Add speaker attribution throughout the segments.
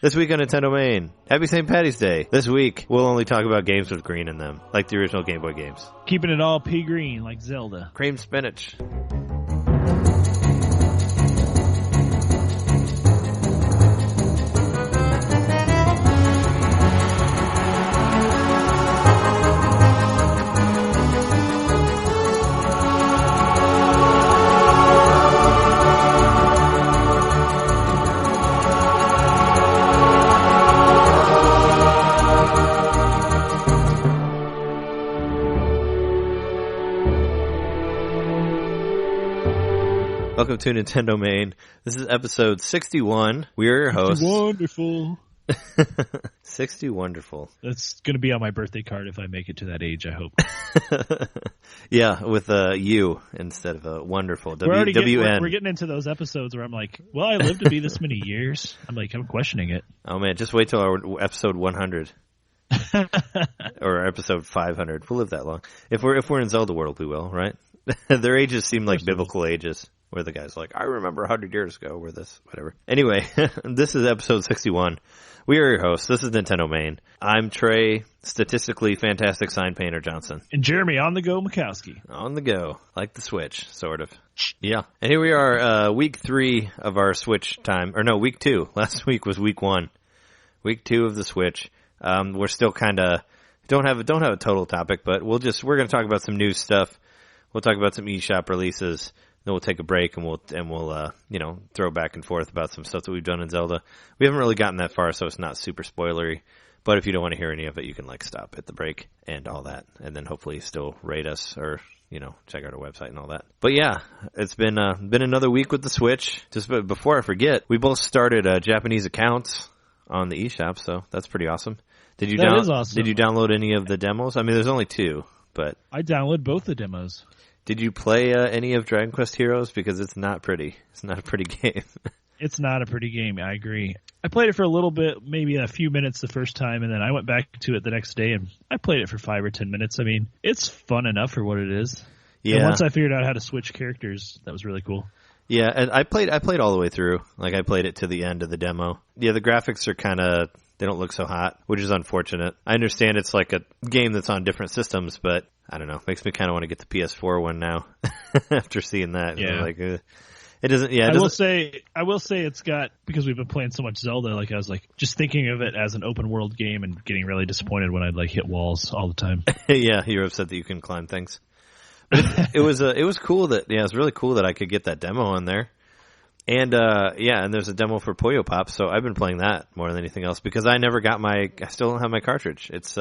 Speaker 1: This week on NintenDomain, happy St. Patty's Day. This week, we'll only talk about games with green in them, like the original Game Boy games.
Speaker 2: Keeping it all pea green, like Zelda.
Speaker 1: Cream spinach. Welcome to NintenDomain. This is episode 61. We are your hosts.
Speaker 2: Wonderful.
Speaker 1: 60 wonderful.
Speaker 2: That's going to be on my birthday card if I make it to that age, I hope.
Speaker 1: Yeah, with a U instead of a wonderful.
Speaker 2: We're getting into those episodes where I'm like, well, I lived to be this many years. I'm questioning it.
Speaker 1: Oh man, just wait till our episode 100. Or episode 500. We'll live that long. If we're in Zelda world, we will, right? Their ages seem like biblical ages. Where the guy's like, I remember 100 years ago where this, whatever. Anyway, this is episode 61. We are your hosts. This is NintenDomain. I'm Trey, statistically fantastic sign painter Johnson.
Speaker 2: And Jeremy, on the go Mikowski.
Speaker 1: On the go. Like the Switch, sort of. Yeah. And here we are, week 3 of our Switch time. Or no, week 2. Last week was week 1. Week 2 of the Switch. We're still kind of, don't have a total topic, but we're going to talk about some news stuff. We'll talk about some eShop releases. Then we'll take a break and we'll throw back and forth about some stuff that we've done in Zelda. We haven't really gotten that far, so it's not super spoilery. But if you don't want to hear any of it, you can stop at the break and all that, and then hopefully still rate us or check out our website and all that. But yeah, it's been another week with the Switch. Just before I forget, we both started Japanese accounts on the eShop, so that's pretty awesome. That is awesome. Did you download any of the demos? I mean, there's only 2, but
Speaker 2: I downloaded both the demos.
Speaker 1: Did you play any of Dragon Quest Heroes? Because it's not pretty. It's not a pretty game.
Speaker 2: It's not a pretty game. I agree. I played it for a little bit, maybe a few minutes the first time, and then I went back to it the next day, and I played it for 5 or 10 minutes. I mean, it's fun enough for what it is. Yeah. And once I figured out how to switch characters, that was really cool.
Speaker 1: Yeah, and I played all the way through. I played it to the end of the demo. Yeah, the graphics are kind of, they don't look so hot, which is unfortunate. I understand it's like a game that's on different systems, but I don't know. Makes me kind of want to get the PS4 one now after seeing that.
Speaker 2: Yeah.
Speaker 1: It doesn't. Yeah.
Speaker 2: I will say it's got, because we've been playing so much Zelda. I was just thinking of it as an open world game and getting really disappointed when I'd hit walls all the time.
Speaker 1: Yeah, you're upset that you can climb things. But it was cool that it was really cool that I could get that demo on there. And, and there's a demo for Puyo Pop, so I've been playing that more than anything else because I still don't have my cartridge. It's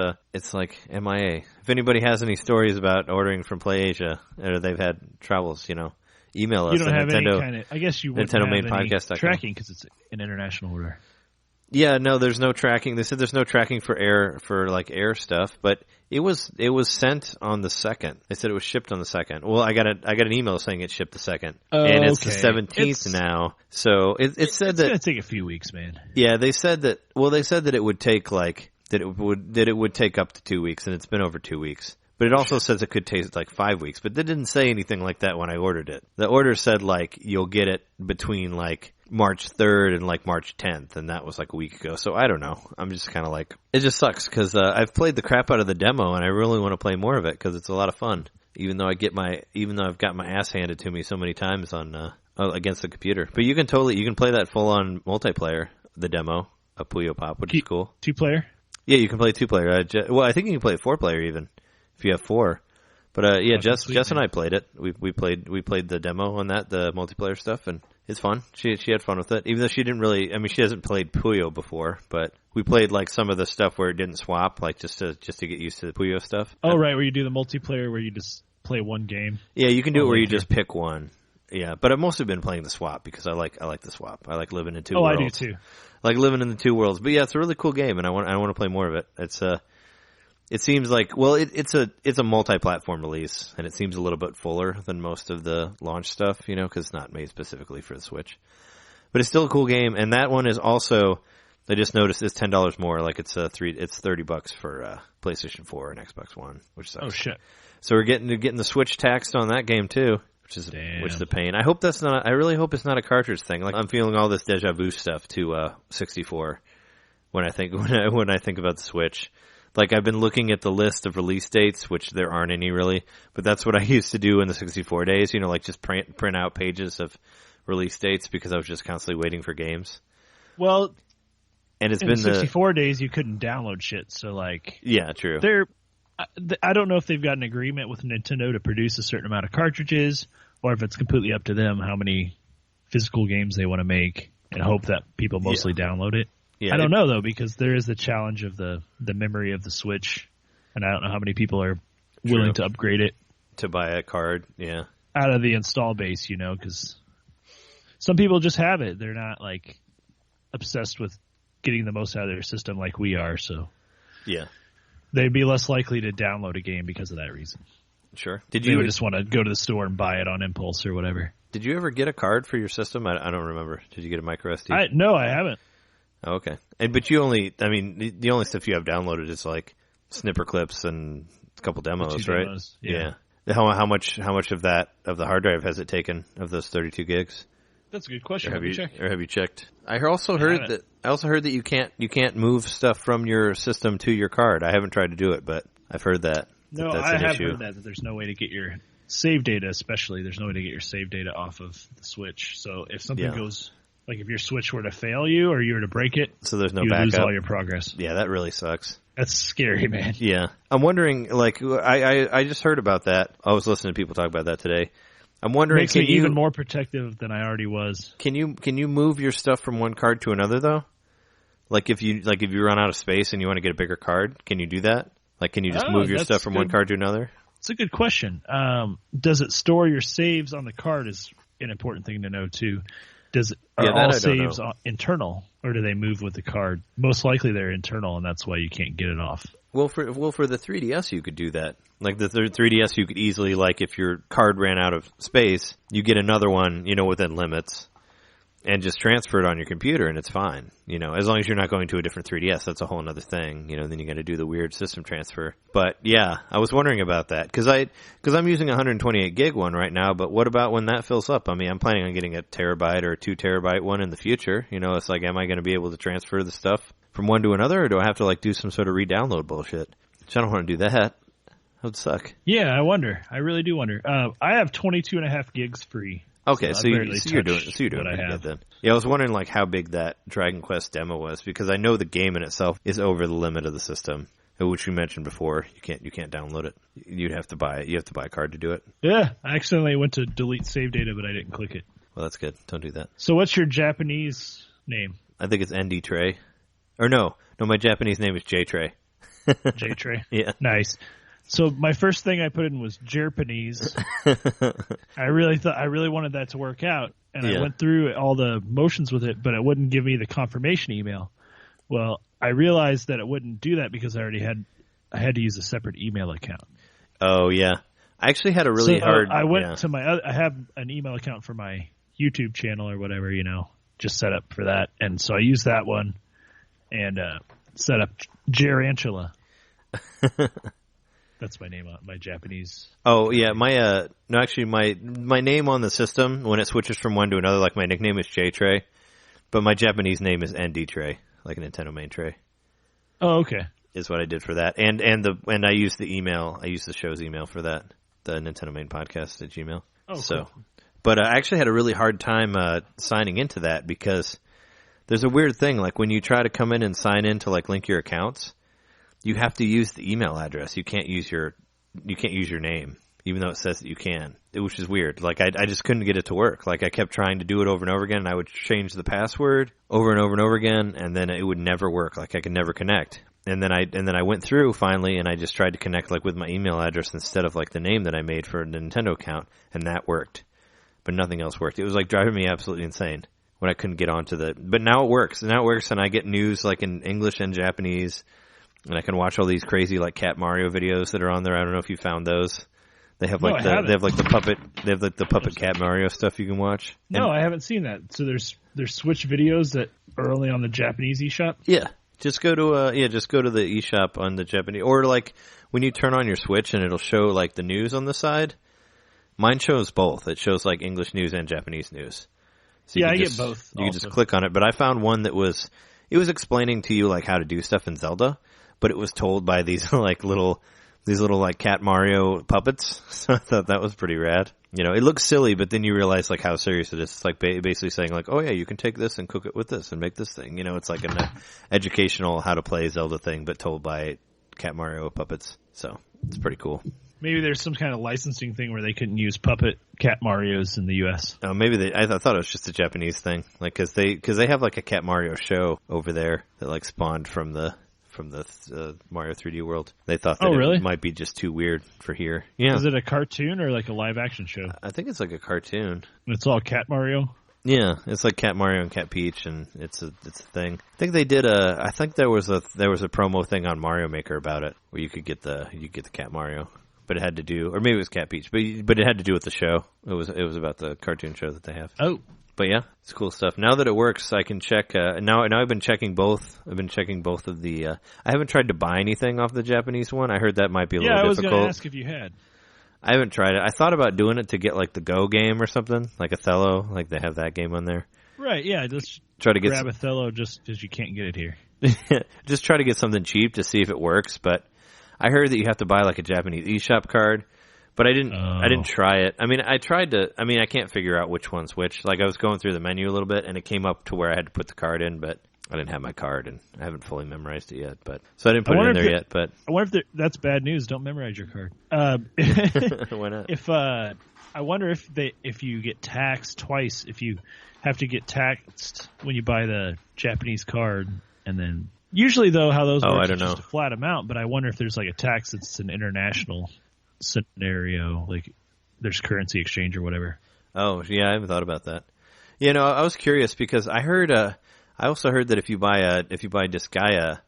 Speaker 1: like MIA. If anybody has any stories about ordering from PlayAsia, or they've had troubles, email us.
Speaker 2: You don't have Nintendo, any kind of, I guess you wouldn't have any tracking because it's an international order.
Speaker 1: Yeah, no, there's no tracking. They said there's no tracking for air stuff, but it was sent on the 2nd. They said it was shipped on the 2nd. Well, I got an email saying it shipped the 2nd. And it's the 17th now. So it said that
Speaker 2: it's going to take a few weeks, man.
Speaker 1: Yeah, they said that it would take that it would take up to 2 weeks, and it's been over 2 weeks. But it also says it could take 5 weeks, but they didn't say anything like that when I ordered it. The order said you'll get it between March 3rd and March 10th, and that was a week ago. So I don't know. I'm just kind of it just sucks because I've played the crap out of the demo, and I really want to play more of it because it's a lot of fun. Even though I've got my ass handed to me so many times on against the computer. But you can play that full on multiplayer, the demo of Puyo Pop, which is cool.
Speaker 2: 2-player?
Speaker 1: Yeah, you can play 2-player. I think you can play 4-player even if you have 4. But Jess and I played it. We played the demo on that, the multiplayer stuff, and it's fun. She had fun with it, even though she didn't really. I mean, she hasn't played Puyo before, but we played some of the stuff where it didn't swap, just to get used to the Puyo stuff.
Speaker 2: Oh, right, where you do the multiplayer where you just play one game.
Speaker 1: Yeah, you can do it where you just pick one. Yeah, but I've mostly been playing the swap because I like the swap. I like living in 2 worlds.
Speaker 2: Oh, I do too.
Speaker 1: I like living in the 2 worlds. But yeah, it's a really cool game, and I want to play more of it. It seems it's a multi-platform release, and it seems a little bit fuller than most of the launch stuff, because it's not made specifically for the Switch. But it's still a cool game, and that one is also, I just noticed, it's $10 more. It's $30 for PlayStation 4 and Xbox One, which sucks.
Speaker 2: Oh shit!
Speaker 1: So we're getting the Switch taxed on that game too, which is a pain. I really hope it's not a cartridge thing. I'm feeling all this deja vu stuff to 64. when I think about the Switch. Like, I've been looking at the list of release dates, which there aren't any really, but that's what I used to do in the 64 days, like just print out pages of release dates because I was just constantly waiting for games.
Speaker 2: Well,
Speaker 1: and it's
Speaker 2: in
Speaker 1: been
Speaker 2: 64 days you couldn't download shit, so like...
Speaker 1: Yeah, true.
Speaker 2: I don't know if they've got an agreement with Nintendo to produce a certain amount of cartridges, or if it's completely up to them how many physical games they want to make and hope that people mostly download it. Yeah, I don't know, though, because there is the challenge of the memory of the Switch, and I don't know how many people are willing to upgrade it.
Speaker 1: To buy a card, yeah.
Speaker 2: Out of the install base, because some people just have it. They're not, like, obsessed with getting the most out of their system like we are, so...
Speaker 1: Yeah.
Speaker 2: They'd be less likely to download a game because of that reason.
Speaker 1: Sure.
Speaker 2: They would just want to go to the store and buy it on impulse or whatever.
Speaker 1: Did you ever get a card for your system? I don't remember. Did you get a micro SD?
Speaker 2: No, I haven't.
Speaker 1: Oh, okay. But you only, the only stuff you have downloaded is like snipper clips and a couple demos, right?
Speaker 2: Demos, yeah.
Speaker 1: How much of that, of the hard drive has it taken of those 32 gigs?
Speaker 2: That's a good question.
Speaker 1: Have you checked? I also heard that you can't move stuff from your system to your card. I haven't tried to do it, but I've heard that.
Speaker 2: No,
Speaker 1: that's
Speaker 2: I
Speaker 1: an
Speaker 2: have
Speaker 1: issue.
Speaker 2: heard that there's no way to get your save data, especially there's no way to get your save data off of the Switch. So if something goes, like if your Switch were to fail you or you were to break it,
Speaker 1: so there's no
Speaker 2: you
Speaker 1: backup.
Speaker 2: lose all your progress.
Speaker 1: Yeah, that really sucks.
Speaker 2: That's scary, man.
Speaker 1: Yeah, I'm wondering. Like, I just heard about that. I was listening to people talk about that today. I'm wondering,
Speaker 2: makes me even more protective than I already was.
Speaker 1: Can you move your stuff from one card to another though? Like if you run out of space and you want to get a bigger card, can you do that? Like, can you just move your stuff from one card to another?
Speaker 2: It's a good question. Does it store your saves on the card is an important thing to know too. Are all saves internal, or do they move with the card? Most likely they're internal, and that's why you can't get it off.
Speaker 1: Well, for the 3DS, you could do that. Like the 3DS, you could easily, like, if your card ran out of space, you get another one, within limits, and just transfer it on your computer, and it's fine. As long as you're not going to a different 3DS, that's a whole other thing. Then you got to do the weird system transfer. But yeah, I was wondering about that because I'm using a 128 gig one right now. But what about when that fills up? I mean, I'm planning on getting a terabyte or a 2 terabyte one in the future. It's like, am I going to be able to transfer the stuff from one to another, or do I have to like do some sort of re-download bullshit? Which I don't want to do that. That would suck.
Speaker 2: Yeah, I wonder. I really do wonder. I have 22.5 gigs free.
Speaker 1: Okay, so you're doing pretty good then. Yeah, I was wondering like how big that Dragon Quest demo was because I know the game in itself is over the limit of the system, which you mentioned before. You can't download it. You'd have to buy it. You have to buy a card to do it.
Speaker 2: Yeah, I accidentally went to delete save data, but I didn't click it.
Speaker 1: Well, that's good. Don't do that.
Speaker 2: So what's your Japanese name?
Speaker 1: I think it's ND Trey. Or no, my Japanese name is J Trey.
Speaker 2: J Trey.
Speaker 1: Yeah.
Speaker 2: Nice. So my first thing I put in was Japanese. I really wanted that to work out, and I went through all the motions with it, but it wouldn't give me the confirmation email. Well, I realized that it wouldn't do that because I had to use a separate email account.
Speaker 1: Oh yeah, I actually had a really hard.
Speaker 2: I went to I have an email account for my YouTube channel or whatever, just set up for that, and so I used that one and set up Jerantula. That's my name on my Japanese.
Speaker 1: Oh yeah, my name on the system when it switches from one to another, like my nickname is J Trey, but my Japanese name is ND Trey, like a NintenDomain Trey.
Speaker 2: Oh, okay.
Speaker 1: Is what I did for that, and I used the email. I used the show's email for that, the NintenDomain podcast at Gmail.
Speaker 2: Oh,
Speaker 1: so,
Speaker 2: cool.
Speaker 1: But I actually had a really hard time signing into that because there's a weird thing, like when you try to come in and sign in to like link your accounts. You have to use the email address. You can't use your name, even though it says that you can, which is weird. Like I just couldn't get it to work. Like I kept trying to do it over and over again, and I would change the password over and over and over again, and then it would never work. Like I could never connect. And then I went through finally, and I just tried to connect like with my email address instead of like the name that I made for the Nintendo account, and that worked. But nothing else worked. It was like driving me absolutely insane when I couldn't get onto but now it works. Now it works, and I get news like in English and Japanese. And I can watch all these crazy like Cat Mario videos that are on there. I don't know if you found those. They have the puppet Cat Mario stuff you can watch.
Speaker 2: No, I haven't seen that. So there's Switch videos that are only on the Japanese eShop?
Speaker 1: Yeah. Just go to the eShop on the Japanese, or like when you turn on your Switch and it'll show like the news on the side. Mine shows both. It shows like English news and Japanese news. So
Speaker 2: I get both.
Speaker 1: You can just click on it, but I found one that it was explaining to you like how to do stuff in Zelda, but it was told by these like these little like Cat Mario puppets. So I thought that was pretty rad. You know, it looks silly, but then you realize like how serious it is. It's like basically saying like, oh yeah, you can take this and cook it with this and make this thing. You know, it's like an educational how to play Zelda thing, but told by Cat Mario puppets. So it's pretty cool.
Speaker 2: Maybe there's some kind of licensing thing where they couldn't use puppet Cat Marios in the U.S.
Speaker 1: Oh, maybe I thought it was just a Japanese thing, like because they have like a Cat Mario show over there that like spawned from the Mario 3D World. They thought that
Speaker 2: really?
Speaker 1: It might be just too weird for here. Yeah.
Speaker 2: Is it a cartoon or like a live action show?
Speaker 1: I think it's like a cartoon.
Speaker 2: It's all Cat Mario?
Speaker 1: Yeah, it's like Cat Mario and Cat Peach, and it's a thing. I think they did I think there was a promo thing on Mario Maker about it where you could get the Cat Mario, but it had to do, or maybe it was Cat Peach, but it had to do with the show. It was about the cartoon show that they have.
Speaker 2: Oh.
Speaker 1: But yeah, it's cool stuff. Now that it works, I can check. Now I've been checking both. I've been checking both of the. I haven't tried to buy anything off the Japanese one. I heard that might be a little difficult.
Speaker 2: Yeah, I was going to ask if you had.
Speaker 1: I haven't tried it. I thought about doing it to get like the Go game or something, like Othello. Like they have that game on there.
Speaker 2: Right. Yeah. Just
Speaker 1: try to
Speaker 2: grab Othello just because you can't get it here.
Speaker 1: Just try to get something cheap to see if it works. But I heard that you have to buy like a Japanese eShop card. But I didn't try it. I mean, I can't figure out which one's which. Like, I was going through the menu a little bit, and it came up to where I had to put the card in, but I didn't have my card, and I haven't fully memorized it yet. So I didn't put it in there yet. But
Speaker 2: I wonder if that's bad news. Don't memorize your card.
Speaker 1: Why not?
Speaker 2: I wonder if you get taxed twice, if you have to get taxed when you buy the Japanese card, and then usually though how those work is just a flat amount. But I wonder if there's like a tax that's an international scenario, like there's currency exchange or whatever.
Speaker 1: Oh yeah, I haven't thought about that. You know, I was curious because I heard. I also heard that if you buy Disgaea,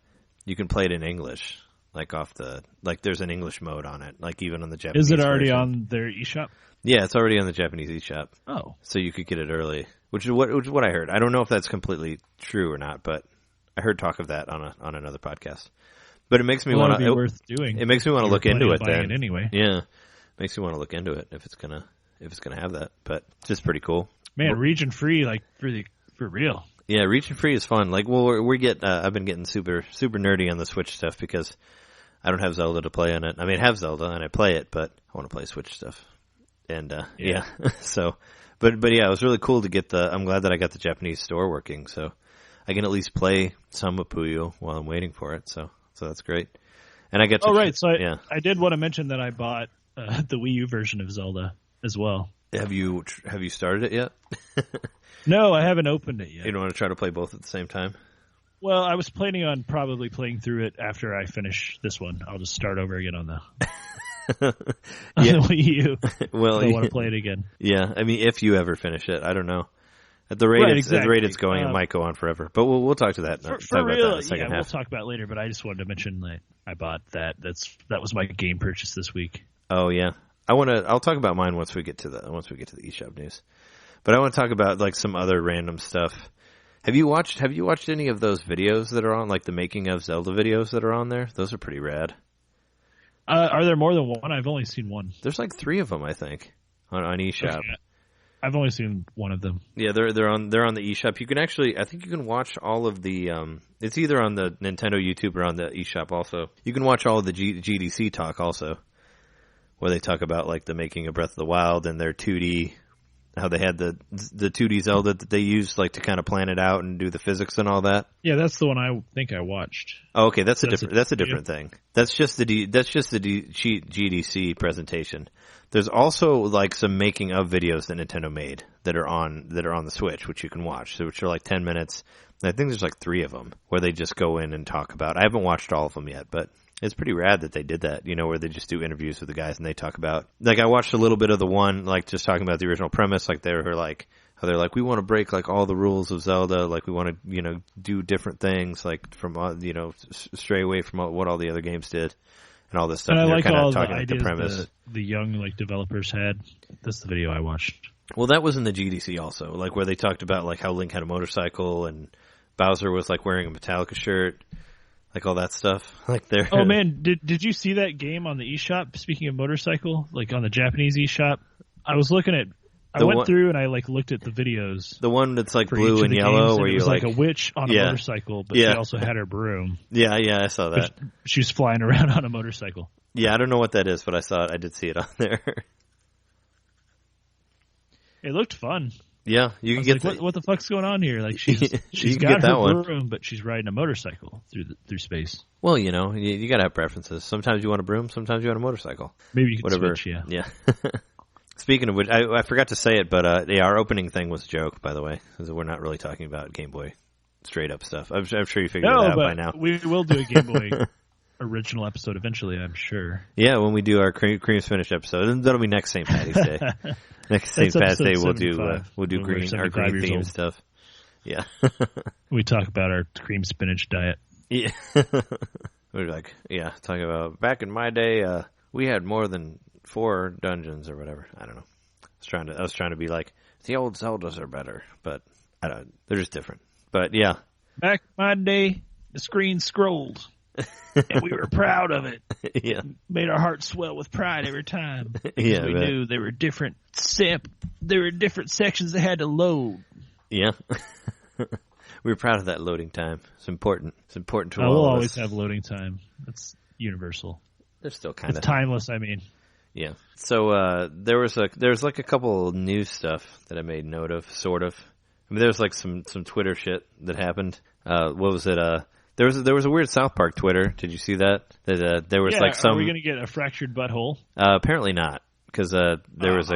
Speaker 1: you can play it in English, like there's an English mode on it, like even on the Japanese.
Speaker 2: Is it already
Speaker 1: version.
Speaker 2: on their eShop?
Speaker 1: Yeah, it's already on the Japanese eShop.
Speaker 2: Oh,
Speaker 1: so you could get it early, which is what I heard. I don't know if that's completely true or not, but I heard talk of that on another podcast. But it makes me want to.
Speaker 2: Worth doing.
Speaker 1: It makes me want to look into it then.
Speaker 2: It anyway.
Speaker 1: Yeah, makes me want to look into it if it's gonna have that. But it's just pretty cool.
Speaker 2: Man, region free, like for real.
Speaker 1: Yeah, region free is fun. Like, well, I've been getting super nerdy on the Switch stuff because I don't have Zelda to play on it. I mean, I have Zelda and I play it, but I want to play Switch stuff. And yeah. So, but yeah, it was really cool to get I'm glad that I got the Japanese store working, so I can at least play some of Puyo while I'm waiting for it. So that's great. And I get to.
Speaker 2: Oh, right. So I did want to mention that I bought the Wii U version of Zelda as well.
Speaker 1: Have you started it yet?
Speaker 2: No, I haven't opened it yet.
Speaker 1: You don't want to try to play both at the same time?
Speaker 2: Well, I was planning on probably playing through it after I finish this one. I'll just start over again on the Wii U.
Speaker 1: Well,
Speaker 2: I want to play it again.
Speaker 1: Yeah, I mean, if you ever finish it, I don't know. At the rate it's going, it might go on forever. But we'll talk to that.
Speaker 2: For real, we'll talk about it later. But I just wanted to mention that I bought that. That was my game purchase this week.
Speaker 1: Oh yeah, I'll talk about mine once we get to the eShop news. But I want to talk about like some other random stuff. Have you watched any of those videos that are on, like the making of Zelda videos that are on there? Those are pretty rad.
Speaker 2: Are there more than one? I've only seen one.
Speaker 1: There's like 3 of them, I think, on eShop.
Speaker 2: Okay. I've only seen one of them.
Speaker 1: Yeah, they're on the eShop. You can actually, I think you can watch all of the. It's either on the Nintendo YouTube or on the eShop. Also, you can watch all of the GDC talk also, where they talk about like the making of Breath of the Wild and their 2D. How they had the 2D Zelda that they used like to kind of plan it out and do the physics and all that.
Speaker 2: Yeah, that's the one I think I watched.
Speaker 1: Oh, okay, that's a different thing. That's just the GDC presentation. There's also like some making of videos that Nintendo made that are on the Switch, which you can watch, which are like 10 minutes. And I think there's like 3 of them where they just go in and talk about. I haven't watched all of them yet, but it's pretty rad that they did that, you know, where they just do interviews with the guys and they talk about, like I watched a little bit of the one, like just talking about the original premise, like they were like, how they're like, we want to break like all the rules of Zelda, like we want to, you know, do different things, like from, you know, stray away from what all the other games did and all this stuff.
Speaker 2: And I like all
Speaker 1: talking
Speaker 2: the ideas
Speaker 1: the premise.
Speaker 2: The young like developers had. That's the video I watched.
Speaker 1: Well, that was in the GDC also, like where they talked about like how Link had a motorcycle and Bowser was like wearing a Metallica shirt. Like all that stuff, like there.
Speaker 2: Oh man, did you see that game on the eShop? Speaking of motorcycle, like on the Japanese eShop, I was looking at I went through and I looked at the videos.
Speaker 1: The one that's blue and yellow, where
Speaker 2: it was like a witch on a motorcycle, but she also had her broom.
Speaker 1: Yeah, I saw that.
Speaker 2: She was flying around on a motorcycle.
Speaker 1: Yeah, I don't know what that is, but I saw it. I did see it on there.
Speaker 2: It looked fun.
Speaker 1: Yeah, you can get
Speaker 2: what the fuck's going on here? She's got her broom, but she's riding a motorcycle through space.
Speaker 1: Well, you gotta have preferences. Sometimes you want a broom, sometimes you want a motorcycle.
Speaker 2: Maybe you can switch, yeah.
Speaker 1: Yeah. Speaking of which, I forgot to say it, but our opening thing was a joke, by the way. Because we're not really talking about Game Boy straight up stuff. I'm sure you figured that out by now.
Speaker 2: We will do a Game Boy original episode eventually, I'm sure.
Speaker 1: Yeah, when we do our Cream's Finish episode, and that'll be next St. Patty's Day. Next St. Patty's Day, we'll do green theme stuff. Yeah.
Speaker 2: We talk about our cream spinach diet.
Speaker 1: Yeah. We're talking about back in my day, we had more than 4 dungeons or whatever. I don't know. I was trying to be like, the old Zeldas are better, but they're just different. But yeah.
Speaker 2: Back in my day, the screen scrolled. And we were proud of it.
Speaker 1: Yeah.
Speaker 2: Made our hearts swell with pride every time.
Speaker 1: Yeah.
Speaker 2: We knew there were different sections that had to load.
Speaker 1: Yeah. We were proud of that loading time. It's important. It's important to all of us.
Speaker 2: We'll always have loading time. That's universal.
Speaker 1: They're still kind of...
Speaker 2: It's timeless, I mean.
Speaker 1: Yeah. So there was a couple news stuff that I made note of, sort of. I mean, there was some Twitter shit that happened. What was it? There was a weird South Park Twitter. Did you see that? That there was some...
Speaker 2: Are we going to get a fractured butthole?
Speaker 1: Apparently not, because there was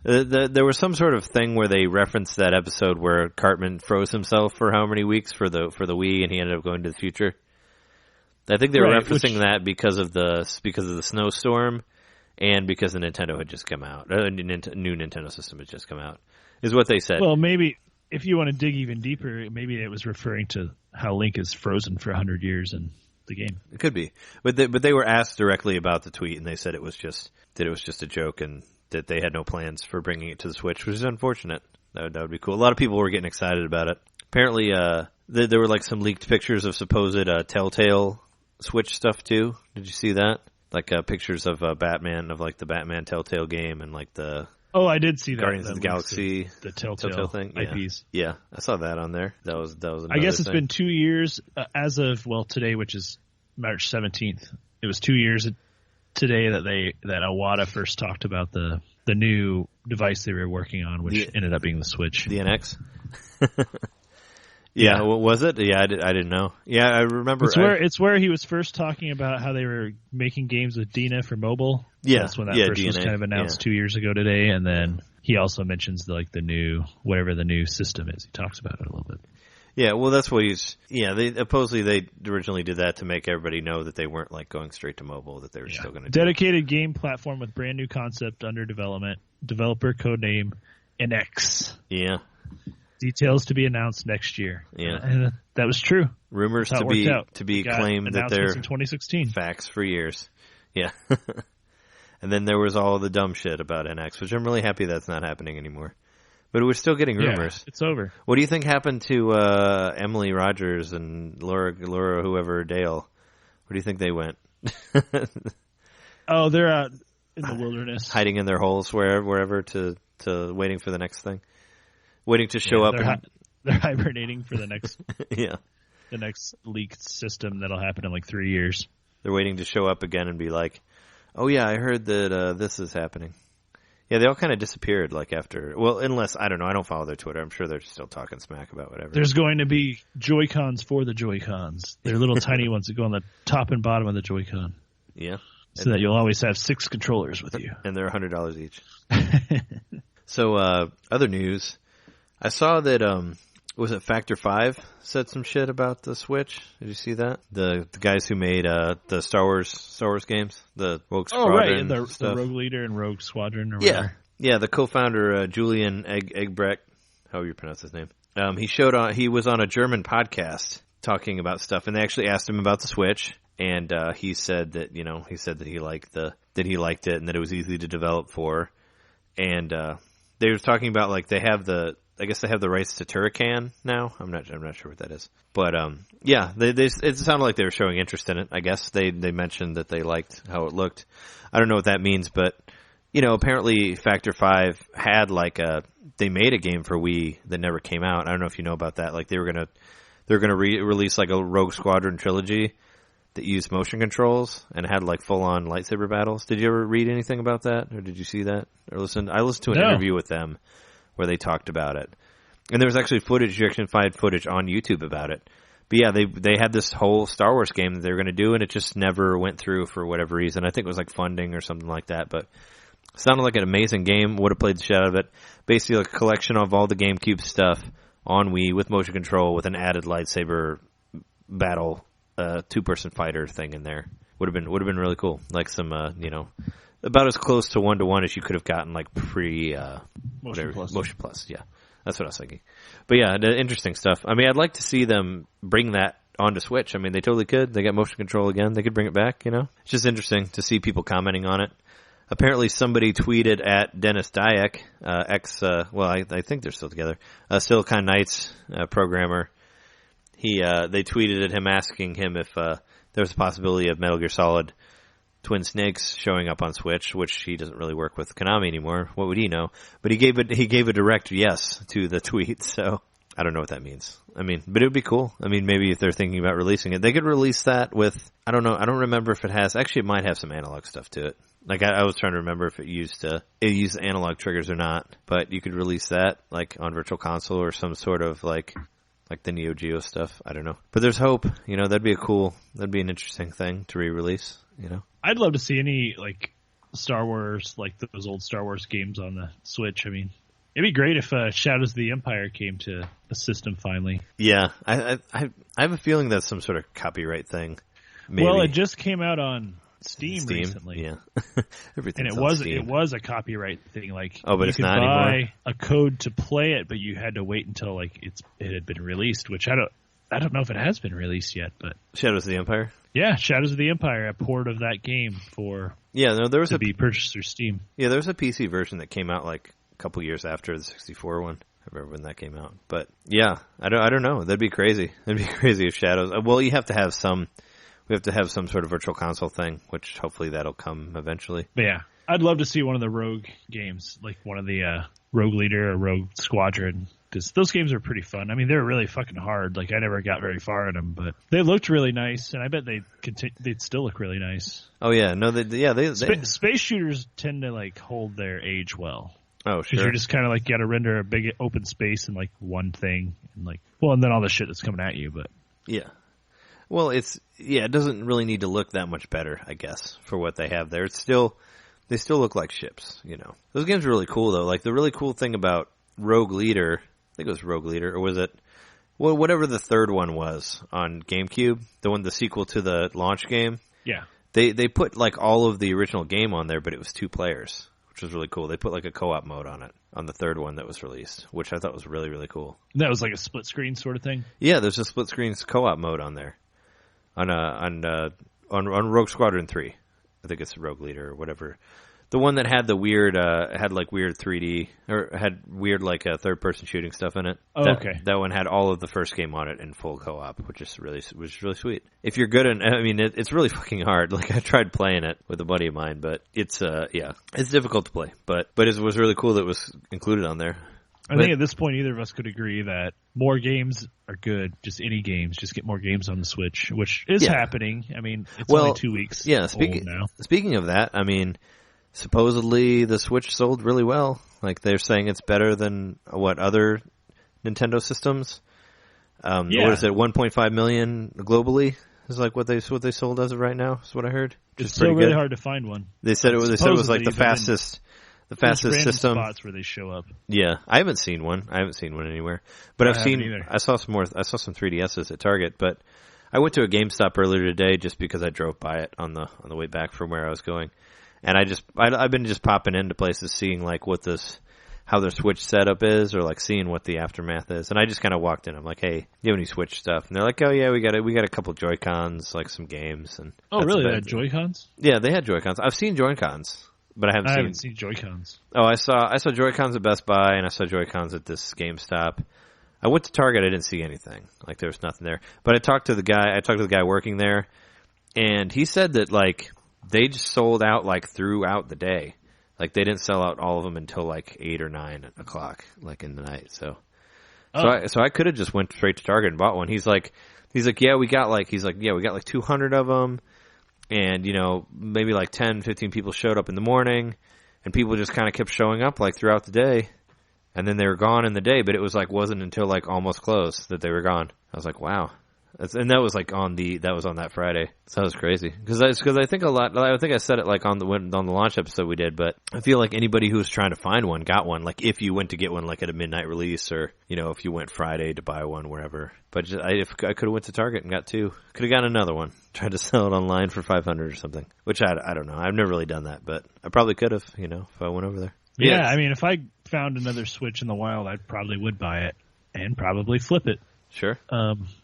Speaker 1: there was some sort of thing where they referenced that episode where Cartman froze himself for how many weeks for the Wii, and he ended up going to the future. I think they were referencing that because of the snowstorm, and because the Nintendo had just come out. A new Nintendo system had just come out, is what they said.
Speaker 2: Well, maybe if you want to dig even deeper, maybe it was referring to how Link is frozen for 100 years in the game.
Speaker 1: It could be, but they were asked directly about the tweet, and they said it was just a joke, and that they had no plans for bringing it to the Switch, which is unfortunate. That would be cool. A lot of people were getting excited about it. Apparently, there were some leaked pictures of supposed Telltale Switch stuff too. Did you see that? Pictures of Batman, of the Batman Telltale game, and the...
Speaker 2: Oh, I did see that.
Speaker 1: Guardians of the Galaxy,
Speaker 2: the Telltale
Speaker 1: thing,
Speaker 2: IPs.
Speaker 1: Yeah, I saw that on there. That was.
Speaker 2: I guess it's been 2 years as of today, which is March 17th. It was 2 years today that Iwata first talked about the new device they were working on, which ended up being the Switch,
Speaker 1: the NX. Yeah, what was it? Yeah, I didn't know. Yeah, I remember.
Speaker 2: It's where he was first talking about how they were making games with Dina for mobile.
Speaker 1: Yeah,
Speaker 2: that's when that first was kind of announced 2 years ago today, and then he also mentions the new whatever the new system is. He talks about it a little bit.
Speaker 1: Yeah, well, that's what he's. Yeah, they originally did that to make everybody know that they weren't going straight to mobile, that they were still going to
Speaker 2: dedicated game platform with brand new concept under development. Developer codename NX.
Speaker 1: Yeah.
Speaker 2: Details to be announced next year.
Speaker 1: Yeah,
Speaker 2: and that was true.
Speaker 1: Rumors to be claimed that they're
Speaker 2: in 2016.
Speaker 1: Facts for years. Yeah. And then there was all the dumb shit about NX, which I'm really happy that's not happening anymore. But we're still getting rumors.
Speaker 2: Yeah, it's over.
Speaker 1: What do you think happened to Emily Rogers and Laura whoever Dale? Where do you think they went?
Speaker 2: Oh, they're out in the wilderness,
Speaker 1: hiding in their holes wherever to waiting for the next thing. Waiting to show up.
Speaker 2: They're hibernating for the next
Speaker 1: the
Speaker 2: next leaked system that'll happen in 3 years.
Speaker 1: They're waiting to show up again and be like, "Oh yeah, I heard that this is happening." Yeah, they all kind of disappeared after. Well, unless I don't know, I don't follow their Twitter. I'm sure they're still talking smack about whatever.
Speaker 2: There's going to be Joy-Cons for the Joy-Cons. They're little tiny ones that go on the top and bottom of the Joy-Con.
Speaker 1: Yeah,
Speaker 2: so that you'll always have 6 controllers with you,
Speaker 1: and they're $100 each. So, other news. I saw that, was it Factor 5 said some shit about the Switch? Did you see that? The guys who made, the Star Wars games, the Rogue Squadron
Speaker 2: the Rogue Leader and Rogue Squadron or whatever.
Speaker 1: Yeah, the co-founder, Julian Eggbrecht, however you pronounce his name. He was on a German podcast talking about stuff, and they actually asked him about the Switch, and, he said that he liked it and that it was easy to develop for, and, they were talking about I guess they have the rights to Turrican now. I'm not sure what that is, but it sounded like they were showing interest in it. I guess they mentioned that they liked how it looked. I don't know what that means, but apparently Factor 5 had they made a game for Wii that never came out. I don't know if you know about that. Like they're gonna release like a Rogue Squadron trilogy that used motion controls and had like full on lightsaber battles. Did you ever read anything about that, or did you see that, or listen? I listened to an interview with them where they talked about it, and there was actually footage, you can find footage on YouTube about it. But yeah, they had this whole Star Wars game that they were going to do, and it just never went through for whatever reason. I think it was like funding or something like that, but it sounded like an amazing game. Would have played the shit out of it. Basically, like a collection of all the GameCube stuff on Wii with motion control with an added lightsaber battle, two-person fighter thing in there. Would have been really cool. Like some, about as close to 1-to-1 as you could have gotten, like
Speaker 2: Motion
Speaker 1: Plus. Yeah, that's what I was thinking. But yeah, interesting stuff. I mean, I'd like to see them bring that onto Switch. I mean, they totally could. They got motion control again. They could bring it back. It's just interesting to see people commenting on it. Apparently, somebody tweeted at Dennis Dyack, I think they're still together, Silicon Knights programmer. They tweeted at him asking him if there was a possibility of Metal Gear Solid Twin Snakes showing up on Switch, which he doesn't really work with Konami anymore. What would he know? But he gave a direct yes to the tweet, so I don't know what that means. I mean, but it would be cool. I mean, maybe if they're thinking about releasing it, they could release that with, I don't know, I don't remember if it has, actually it might have some analog stuff to it. Like I was trying to remember if it used analog triggers or not, but you could release that like on Virtual Console or some sort of like the Neo Geo stuff. I don't know, but there's hope. That'd be an interesting thing to re-release.
Speaker 2: I'd love to see any like Star Wars, like those old Star Wars games on the Switch. I mean, it'd be great if Shadows of the Empire came to a system finally.
Speaker 1: Yeah, I have a feeling that's some sort of copyright thing. Maybe.
Speaker 2: Well, it just came out on Steam recently.
Speaker 1: Yeah.
Speaker 2: And it was a copyright thing. Like,
Speaker 1: but it's not anymore.
Speaker 2: You could buy a code to play it, but you had to wait until like it had been released, which I don't know if it has been released yet, but
Speaker 1: Shadows of the Empire?
Speaker 2: Yeah, Shadows of the Empire, a port of that game to be purchased through Steam.
Speaker 1: Yeah, there was a PC version that came out like a couple years after the 64 one. I remember when that came out. But yeah, I don't know. That'd be crazy. It'd be crazy if Shadows. Well, you have to have some. We have to have some sort of Virtual Console thing, which hopefully that'll come eventually.
Speaker 2: But yeah, I'd love to see one of the Rogue games, like one of the Rogue Leader or Rogue Squadron, because those games are pretty fun. I mean, they're really fucking hard. Like, I never got very far in them, but they looked really nice, and I bet they'd still look really nice.
Speaker 1: Oh yeah, no,
Speaker 2: space shooters tend to like hold their age well.
Speaker 1: Oh sure,
Speaker 2: because you're just kind of like got to render a big open space and like one thing, and and then all the shit that's coming at you. But
Speaker 1: yeah. Well, it doesn't really need to look that much better, I guess, for what they have there. They still look like ships, Those games are really cool, though. Like, the really cool thing about Rogue Leader, I think it was Rogue Leader, or was it, well, whatever the third one was on GameCube, the sequel to the launch game.
Speaker 2: Yeah.
Speaker 1: They put, like, all of the original game on there, but it was 2 players, which was really cool. They put, like, a co-op mode on it, on the third one that was released, which I thought was really, really cool.
Speaker 2: That was like a split screen sort of thing?
Speaker 1: Yeah, there's a split screen co-op mode on there. On Rogue Squadron 3. I think it's Rogue Leader or whatever. The one that had the weird, had like weird 3D, or had weird like third person shooting stuff in it.
Speaker 2: Oh, okay.
Speaker 1: That one had all of the first game on it in full co-op, which was really sweet. If you're good it's really fucking hard. Like I tried playing it with a buddy of mine, but it's difficult to play. But it was really cool that it was included on there.
Speaker 2: I think at this point, either of us could agree that more games are good. Just any games. Just get more games on the Switch, which is happening. I mean, it's only 2 weeks old now.
Speaker 1: Speaking of that, I mean, supposedly the Switch sold really well. Like, they're saying it's better than, other Nintendo systems? What is it, 1.5 million globally? Is like what they sold as of right now, is what I heard.
Speaker 2: It's still really hard to find one.
Speaker 1: They said it was like the fastest... The fastest system.
Speaker 2: Spots where they show up.
Speaker 1: Yeah, I haven't seen one. anywhere. But I saw some more. I saw some 3DSs at Target. But I went to a GameStop earlier today just because I drove by it on the way back from where I was going, and I've been just popping into places, seeing like how their Switch setup is, or like seeing what the aftermath is. And I just kind of walked in. I'm like, hey, do you have any Switch stuff? And they're like, oh yeah, we got a couple Joy-Cons, like some games. And
Speaker 2: oh really? They had Joy-Cons?
Speaker 1: Yeah, they had Joy-Cons. I've seen Joy-Cons. But I haven't
Speaker 2: seen Joy-Cons.
Speaker 1: Oh, I saw Joy-Cons at Best Buy, and I saw Joy-Cons at this GameStop. I went to Target, I didn't see anything. Like, there was nothing there. But I talked to the guy working there, and he said that, like, they just sold out, like, throughout the day. Like they didn't sell out all of them until like 8 or 9 o'clock, like in the night. So I could have just went straight to Target and bought one. He's like, yeah, we got like 200 of them, and maybe like 10, 15 people showed up in the morning, and people just kind of kept showing up like throughout the day, and then they were gone in the day. But it was like wasn't until like almost close that they were gone. I was like, wow. And that was like on that Friday. So that was crazy. Because I think I think I said it like on the launch episode we did, but I feel like anybody who was trying to find one got one. Like if you went to get one like at a midnight release, or if you went Friday to buy one, wherever. But if I could have went to Target and got 2, could have gotten another one. Tried to sell it online for $500 or something. Which I don't know. I've never really done that, but I probably could have. If I went over there.
Speaker 2: Yeah, I mean, if I found another Switch in the wild, I probably would buy it and probably flip it.
Speaker 1: Sure.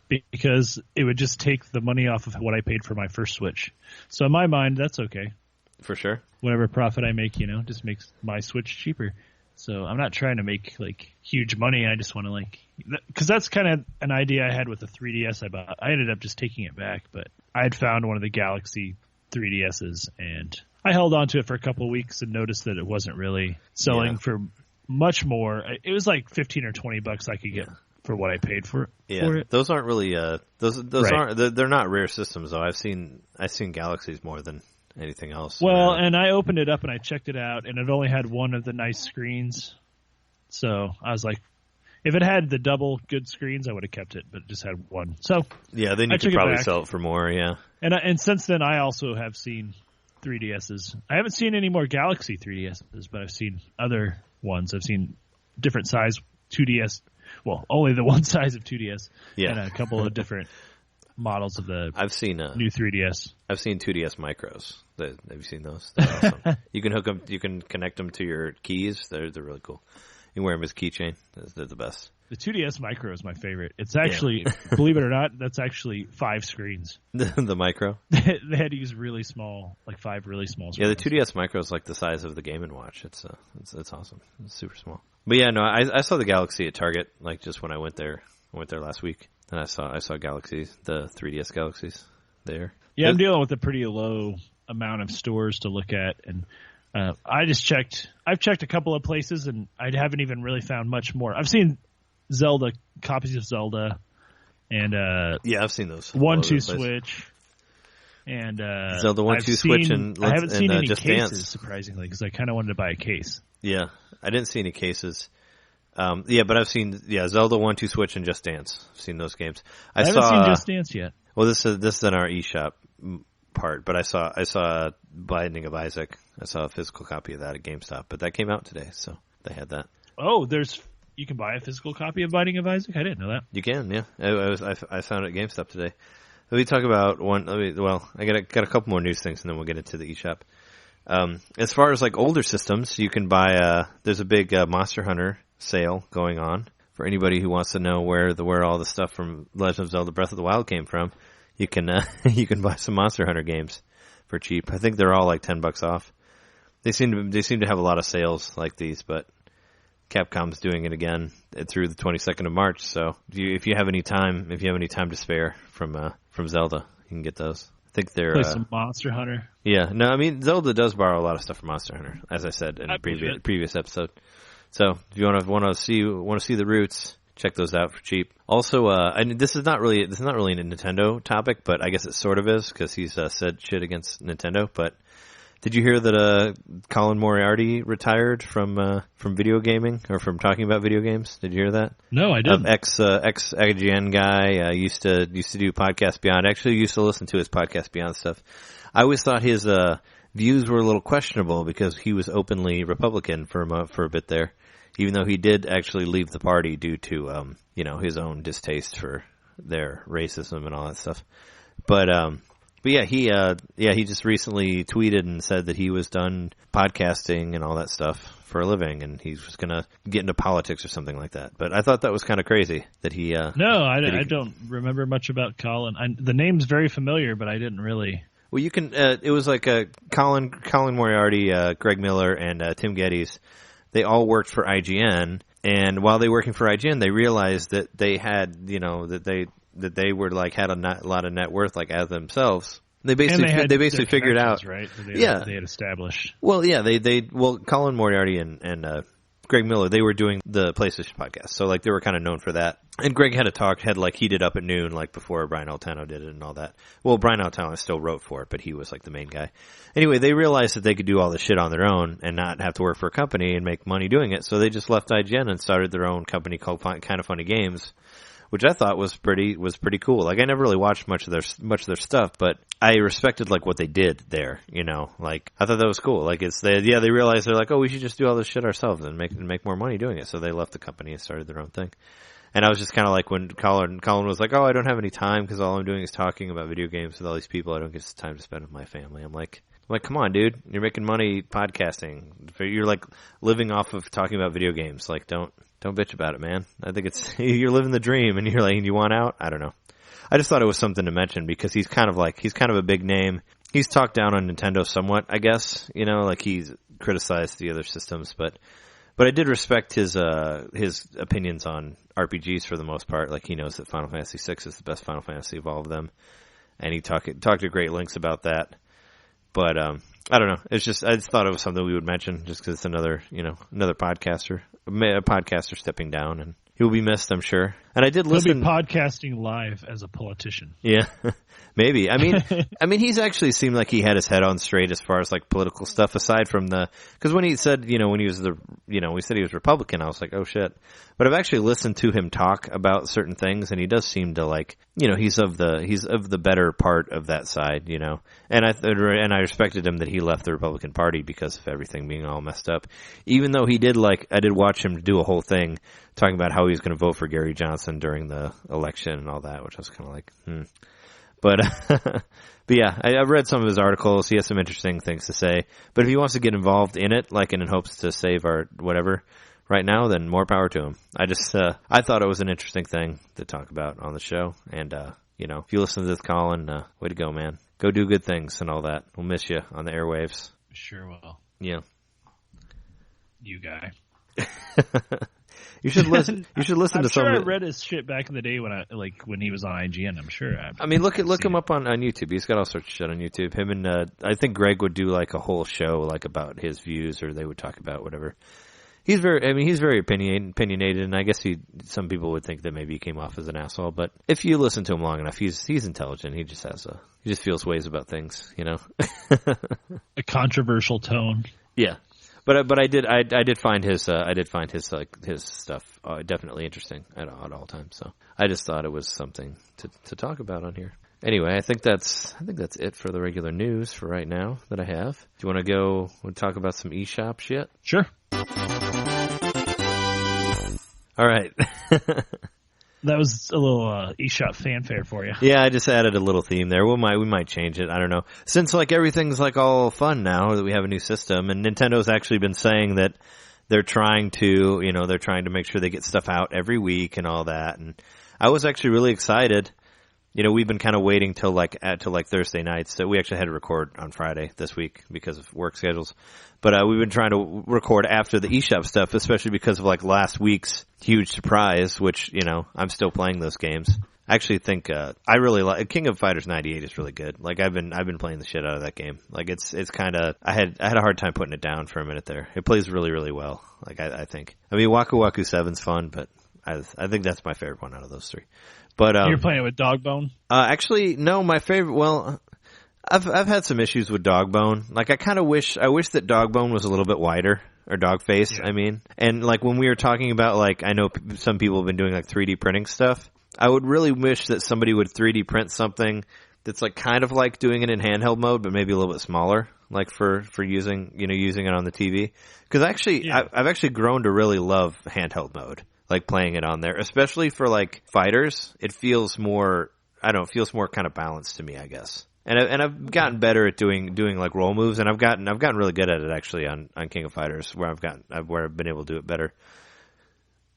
Speaker 2: Because it would just take the money off of what I paid for my first Switch. So in my mind, that's okay.
Speaker 1: For sure.
Speaker 2: Whatever profit I make, just makes my Switch cheaper. So I'm not trying to make like huge money. I just want to because that's kind of an idea I had with the 3DS I bought. I ended up just taking it back, but I had found one of the Galaxy 3DSs and I held on to it for a couple of weeks and noticed that it wasn't really selling for much more. It was like $15 or $20 I could get for what I paid for it.
Speaker 1: Those aren't really those
Speaker 2: right.
Speaker 1: aren't they're not rare systems though. I've seen Galaxies more than anything else.
Speaker 2: Well, and I opened it up and I checked it out, and it only had one of the nice screens. So I was like, if it had the double good screens, I would have kept it, but it just had one. So
Speaker 1: yeah, then you could probably sell it for more. Yeah,
Speaker 2: and since then I also have seen 3DSs. I haven't seen any more Galaxy 3DSs, but I've seen other ones. I've seen different size 2DS. Well, only the one size of 2DS, and a couple of different models of the new 3DS.
Speaker 1: I've seen 2DS micros. Have you seen those? They're awesome. You can hook them. You can connect them to your keys. They're really cool. You can wear them as keychain. They're the best.
Speaker 2: The 2DS micro is my favorite. It's actually, believe it or not, that's actually 5 screens.
Speaker 1: The micro?
Speaker 2: They had to use really small, like 5 really small screens.
Speaker 1: Yeah, the 2DS micro is like the size of the Game & Watch. It's awesome. It's super small. But yeah, no, I saw the Galaxy at Target like just when I went there. I went there last week, and I saw Galaxies, the 3DS Galaxies there.
Speaker 2: Yeah, I'm dealing with a pretty low amount of stores to look at, and I've checked a couple of places, and I haven't even really found much more. I've seen Zelda, copies of Zelda, and
Speaker 1: I've seen those
Speaker 2: 1-2 Switch, and
Speaker 1: Zelda 1-2 Switch, and
Speaker 2: I haven't seen any
Speaker 1: Just
Speaker 2: cases,
Speaker 1: Dance.
Speaker 2: surprisingly, because I kind of wanted to buy a case.
Speaker 1: Yeah, I didn't see any cases. But I've seen Zelda 1-2 Switch and Just Dance. I've seen those games.
Speaker 2: I haven't seen Just Dance yet.
Speaker 1: Well, this is in our eShop part, but I saw Binding of Isaac. I saw a physical copy of that at GameStop, but that came out today, so they had that.
Speaker 2: Oh, you can buy a physical copy of Binding of Isaac? I didn't know that.
Speaker 1: You can, yeah. I found it at GameStop today. Let me talk about one. I got a couple more news things, and then we'll get into the eShop. As far as like older systems, you can buy. There's a big Monster Hunter sale going on for anybody who wants to know where all the stuff from Legend of Zelda: Breath of the Wild came from. You can buy some Monster Hunter games for cheap. I think they're all like $10 off. They seem to have a lot of sales like these, but Capcom's doing it again through the 22nd of March. So if you have any time to spare from Zelda, you can get those. I think they're
Speaker 2: play some Monster Hunter.
Speaker 1: Yeah, no, I mean Zelda does borrow a lot of stuff from Monster Hunter, as I said in a previous episode. So if you want to see the roots, check those out for cheap. Also, and this is not really a Nintendo topic, but I guess it sort of is because he's said shit against Nintendo. But did you hear that Colin Moriarty retired from video gaming or from talking about video games? Did you hear that?
Speaker 2: No, I didn't.
Speaker 1: Ex IGN guy used to do Podcast Beyond. Actually, used to listen to his Podcast Beyond stuff. I always thought his views were a little questionable because he was openly Republican for a bit there, even though he did actually leave the party due to his own distaste for their racism and all that stuff. But yeah, he just recently tweeted and said that he was done podcasting and all that stuff for a living, and he was going to get into politics or something like that. But I thought that was kind of crazy that he.
Speaker 2: No, I don't remember much about Colin. The name's very familiar, but I didn't really.
Speaker 1: Well, you can. It was like Colin Moriarty, Greg Miller, and Tim Geddes. They all worked for IGN, and while they were working for IGN, they realized that they had, that they were like had a lot of net worth like as themselves. They basically figured out,
Speaker 2: right? They had established.
Speaker 1: Well, yeah, Colin Moriarty and Greg Miller, they were doing the PlayStation podcast, so like they were kind of known for that. And Greg had like heated up at noon, like before Brian Altano did it and all that. Well, Brian Altano still wrote for it, but he was like the main guy. Anyway, they realized that they could do all this shit on their own and not have to work for a company and make money doing it. So they just left IGN and started their own company called Kind of Funny Games, which I thought was pretty cool. Like I never really watched much of their stuff, but I respected like what they did there, you know. Like I thought that was cool. Like they realized they're like, "Oh, we should just do all this shit ourselves and make more money doing it." So they left the company and started their own thing. And I was just kind of like when Colin was like, "Oh, I don't have any time because all I'm doing is talking about video games with all these people. I don't get time to spend with my family." I'm like, come on, dude. You're making money podcasting. You're like living off of talking about video games. Like don't bitch about it, man. I think you're living the dream and you're like, you want out? I don't know. I just thought it was something to mention because he's kind of a big name. He's talked down on Nintendo somewhat, I guess, you know, like he's criticized the other systems, but I did respect his opinions on RPGs for the most part. Like he knows that Final Fantasy VI is the best Final Fantasy of all of them. And he talked at great lengths about that. But, I don't know. I just thought it was something we would mention just because it's another podcaster, a podcaster stepping down, and he will be missed, I'm sure. And I did listen.
Speaker 2: He'll be podcasting live as a politician.
Speaker 1: Yeah, maybe. I mean, he's actually seemed like he had his head on straight as far as like political stuff. Aside from because when he said, when he was we said he was Republican, I was like, oh shit. But I've actually listened to him talk about certain things, and he does seem to like, he's of the better part of that side, And I respected him that he left the Republican Party because of everything being all messed up. Even though I did watch him do a whole thing talking about how he was going to vote for Gary Johnson during the election and all that, which I was kind of like, But yeah, I've read some of his articles. He has some interesting things to say. But if he wants to get involved in it, like in hopes to save our whatever right now, then more power to him. I thought it was an interesting thing to talk about on the show. And, if you listen to this, Colin, way to go, man. Go do good things and all that. We'll miss you on the airwaves.
Speaker 2: Sure will.
Speaker 1: Yeah.
Speaker 2: You guy.
Speaker 1: You should listen. You should listen to some.
Speaker 2: I read his shit back in the day when he was on IGN. I'm sure.
Speaker 1: Look him up on YouTube. He's got all sorts of shit on YouTube. Him and I think Greg would do like a whole show like about his views, or they would talk about whatever. He's very opinionated, and I guess some people would think that maybe he came off as an asshole. But if you listen to him long enough, he's intelligent. He just feels ways about things,
Speaker 2: A controversial tone.
Speaker 1: Yeah. But I did find his stuff definitely interesting at all times. So I just thought it was something to talk about on here. Anyway, I think that's it for the regular news for right now that I have. Do you want to go and talk about some eShop shit?
Speaker 2: Sure.
Speaker 1: All right.
Speaker 2: That was a little eShop fanfare for you.
Speaker 1: Yeah, I just added a little theme there. We might change it. I don't know. Since like everything's like all fun now that we have a new system, and Nintendo's actually been saying that they're trying to make sure they get stuff out every week and all that. And I was actually really excited. We've been kind of waiting till Thursday nights. So we actually had to record on Friday this week because of work schedules. But we've been trying to record after the eShop stuff, especially because of like last week's huge surprise, which, I'm still playing those games. I actually think I really like King of Fighters 98 is really good. Like I've been playing the shit out of that game. Like it's kind of I had a hard time putting it down for a minute there. It plays really, really well. Like I think. I mean, Waku Waku 7's fun, but I think that's my favorite one out of those three. But
Speaker 2: you're playing it with Dogbone?
Speaker 1: Actually, no. My favorite. Well, I've had some issues with Dogbone. Like I wish that Dogbone was a little bit wider, or Dogface. Yeah. I mean, and like when we were talking about like I know some people have been doing like 3D printing stuff. I would really wish that somebody would 3D print something that's like kind of like doing it in handheld mode, but maybe a little bit smaller, like for using it on the TV. Because I've actually grown to really love handheld mode. Like playing it on there, especially for like fighters, it feels more. I don't know, it feels more kind of balanced to me, I guess. And I've gotten better at doing like roll moves, and I've gotten really good at it actually on King of Fighters, where I've been able to do it better.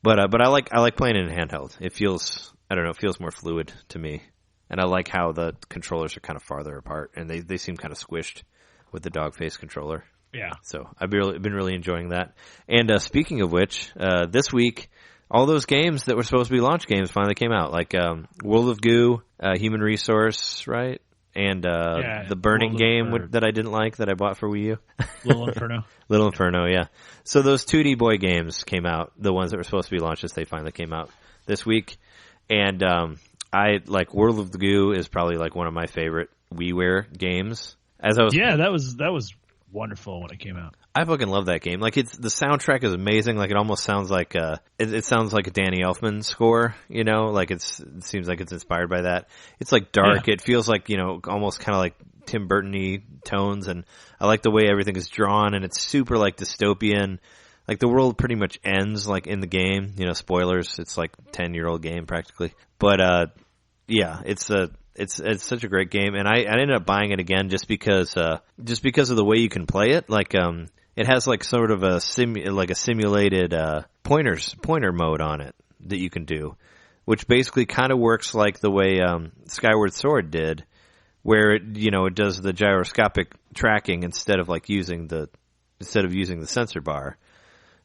Speaker 1: But I like playing it in handheld. It feels it feels more fluid to me, and I like how the controllers are kind of farther apart, and they seem kind of squished with the Dogface controller.
Speaker 2: Yeah.
Speaker 1: So I've been really enjoying that. And speaking of which, this week. All those games that were supposed to be launch games finally came out, like World of Goo, Human Resource, right? and the burning game that I didn't like that I bought for Wii U.
Speaker 2: Little Inferno.
Speaker 1: Little Inferno, yeah. So those 2D boy games came out, the ones that were supposed to be launches, they finally came out this week. And I like World of Goo is probably like one of my favorite WiiWare games.
Speaker 2: That was wonderful when it came out.
Speaker 1: I fucking love that game. Like the soundtrack is amazing. Like it almost sounds like it sounds like a Danny Elfman score, you know, like it seems like it's inspired by that. It's like dark. Yeah. It feels like, you know, almost kind of like Tim Burton-y tones, and I like the way everything is drawn, and it's super like dystopian. Like the world pretty much ends like in the game, you know, spoilers. It's like 10-year-old game practically. But yeah, it's such a great game, and I ended up buying it again just because of the way you can play it. Like it has like sort of a simulated pointer mode on it that you can do, which basically kind of works like the way Skyward Sword did, where it does the gyroscopic tracking instead of using the sensor bar.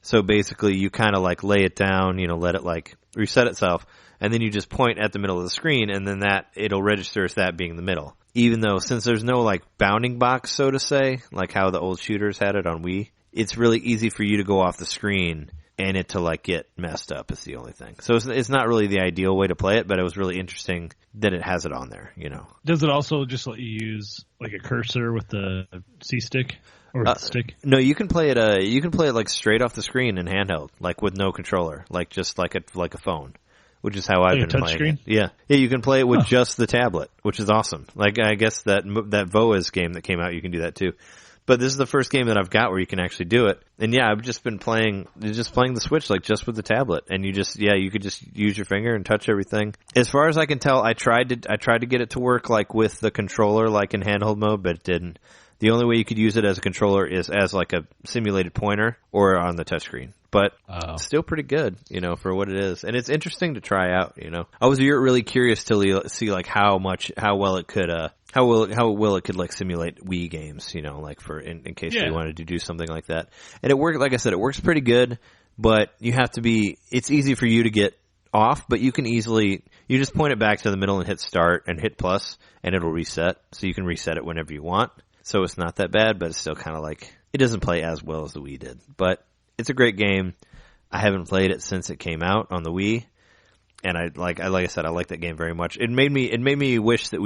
Speaker 1: So basically you kind of like lay it down, you know, let it like reset itself, and then you just point at the middle of the screen, and then it'll register as that being the middle. Even though, since there's no like bounding box, so to say, like how the old shooters had it on Wii, it's really easy for you to go off the screen and it to like get messed up is the only thing. So it's not really the ideal way to play it, but it was really interesting that it has it on there, you know.
Speaker 2: Does it also just let you use like a cursor with the C stick? Or stick?
Speaker 1: No, you can play it. You can play it like straight off the screen in handheld, like with no controller, like just like a phone, which is how I've been playing it. Yeah, you can play it with just the tablet, which is awesome. Like I guess that Voa's game that came out, you can do that too. But this is the first game that I've got where you can actually do it. And yeah, I've just been playing the Switch like just with the tablet, and you could just use your finger and touch everything. As far as I can tell, I tried to get it to work like with the controller, like in handheld mode, but it didn't. The only way you could use it as a controller is as like a simulated pointer or on the touchscreen. But still pretty good, you know, for what it is. And it's interesting to try out, you know. I was really curious to see like how well it could like simulate Wii games, you know, like in case they wanted to do something like that. And it worked, like I said, it works pretty good, but it's easy for you to get off, but you just point it back to the middle and hit start and hit plus, and it'll reset. So you can reset it whenever you want. So it's not that bad, but it's still kind of like, it doesn't play as well as the Wii did. But it's a great game. I haven't played it since it came out on the Wii, and like I said, I like that game very much. It made me wish that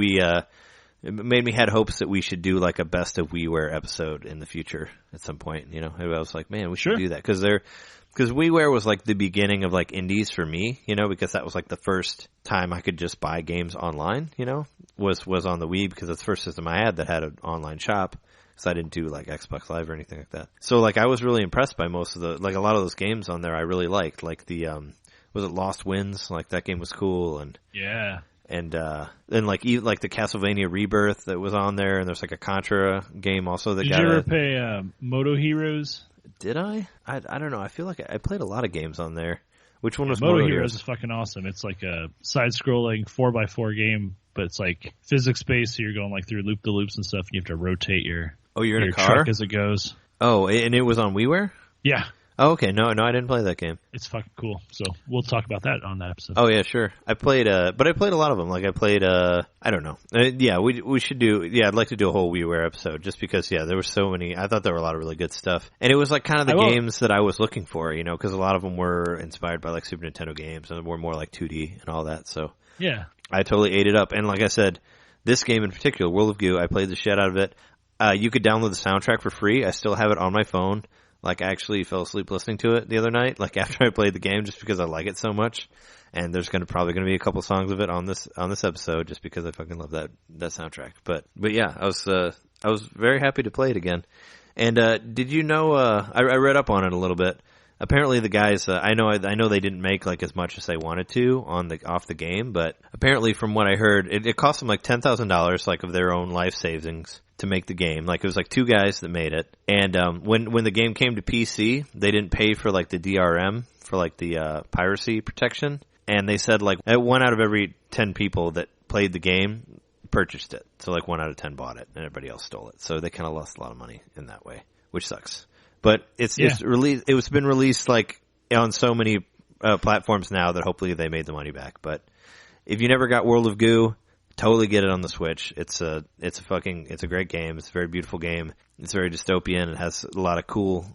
Speaker 1: it made me had hopes that we should do like a best of WiiWare episode in the future at some point. You know, I was like, man, we should do that because WiiWare was like the beginning of like indies for me, you know, because that was like the first time I could just buy games online, you know, was on the Wii, because it's the first system I had that had an online shop, because I didn't do like Xbox Live or anything like that. So like I was really impressed by most of a lot of those games on there I really liked, like the was it Lost Winds? Like that game was cool, and
Speaker 2: yeah.
Speaker 1: And then like the Castlevania Rebirth that was on there, and there's like a Contra game also that
Speaker 2: Did you ever play Moto Heroes?
Speaker 1: Did I? I don't know. I feel like I played a lot of games on there. Which one was
Speaker 2: Moto Heroes? Is fucking awesome. It's like a side-scrolling 4x4 game, but it's like physics-based, so you're going like through loop-the-loops and stuff, and you have to rotate your
Speaker 1: you're in a car?
Speaker 2: Truck as it goes.
Speaker 1: Oh, and it was on WiiWare?
Speaker 2: Yeah.
Speaker 1: Oh, okay. No, I didn't play that game.
Speaker 2: It's fucking cool. So we'll talk about that on that episode.
Speaker 1: Oh yeah, sure. I played a lot of them. Like I played I don't know. Yeah, we should do. Yeah, I'd like to do a whole WiiWare episode, just because there were so many. I thought there were a lot of really good stuff, and it was like kind of the games that I was looking for, you know, because a lot of them were inspired by like Super Nintendo games and were more like 2D and all that. So
Speaker 2: yeah,
Speaker 1: I totally ate it up. And like I said, this game in particular, World of Goo, I played the shit out of it. You could download the soundtrack for free. I still have it on my phone. Like, I actually fell asleep listening to it the other night, like after I played the game, just because I like it so much. And there's probably gonna be a couple songs of it on this episode, just because I fucking love that soundtrack. But yeah, I was very happy to play it again. And did you know? I read up on it a little bit. Apparently, the guys, I know they didn't make like as much as they wanted to off the game, but apparently, from what I heard, it cost them like $10,000, like of their own life savings, to make the game. Like it was like two guys that made it, and when the game came to PC, they didn't pay for like the DRM for like the piracy protection, and they said like 1 out of every 10 people that played the game purchased it. So like 1 out of 10 bought it, and everybody else stole it. So they kind of lost a lot of money in that way, which sucks. But it's released. It's been released like on so many platforms now that hopefully they made the money back. But if you never got World of Goo, Totally get it on the Switch. It's a great game. It's a very beautiful game. It's very dystopian. It has a lot of cool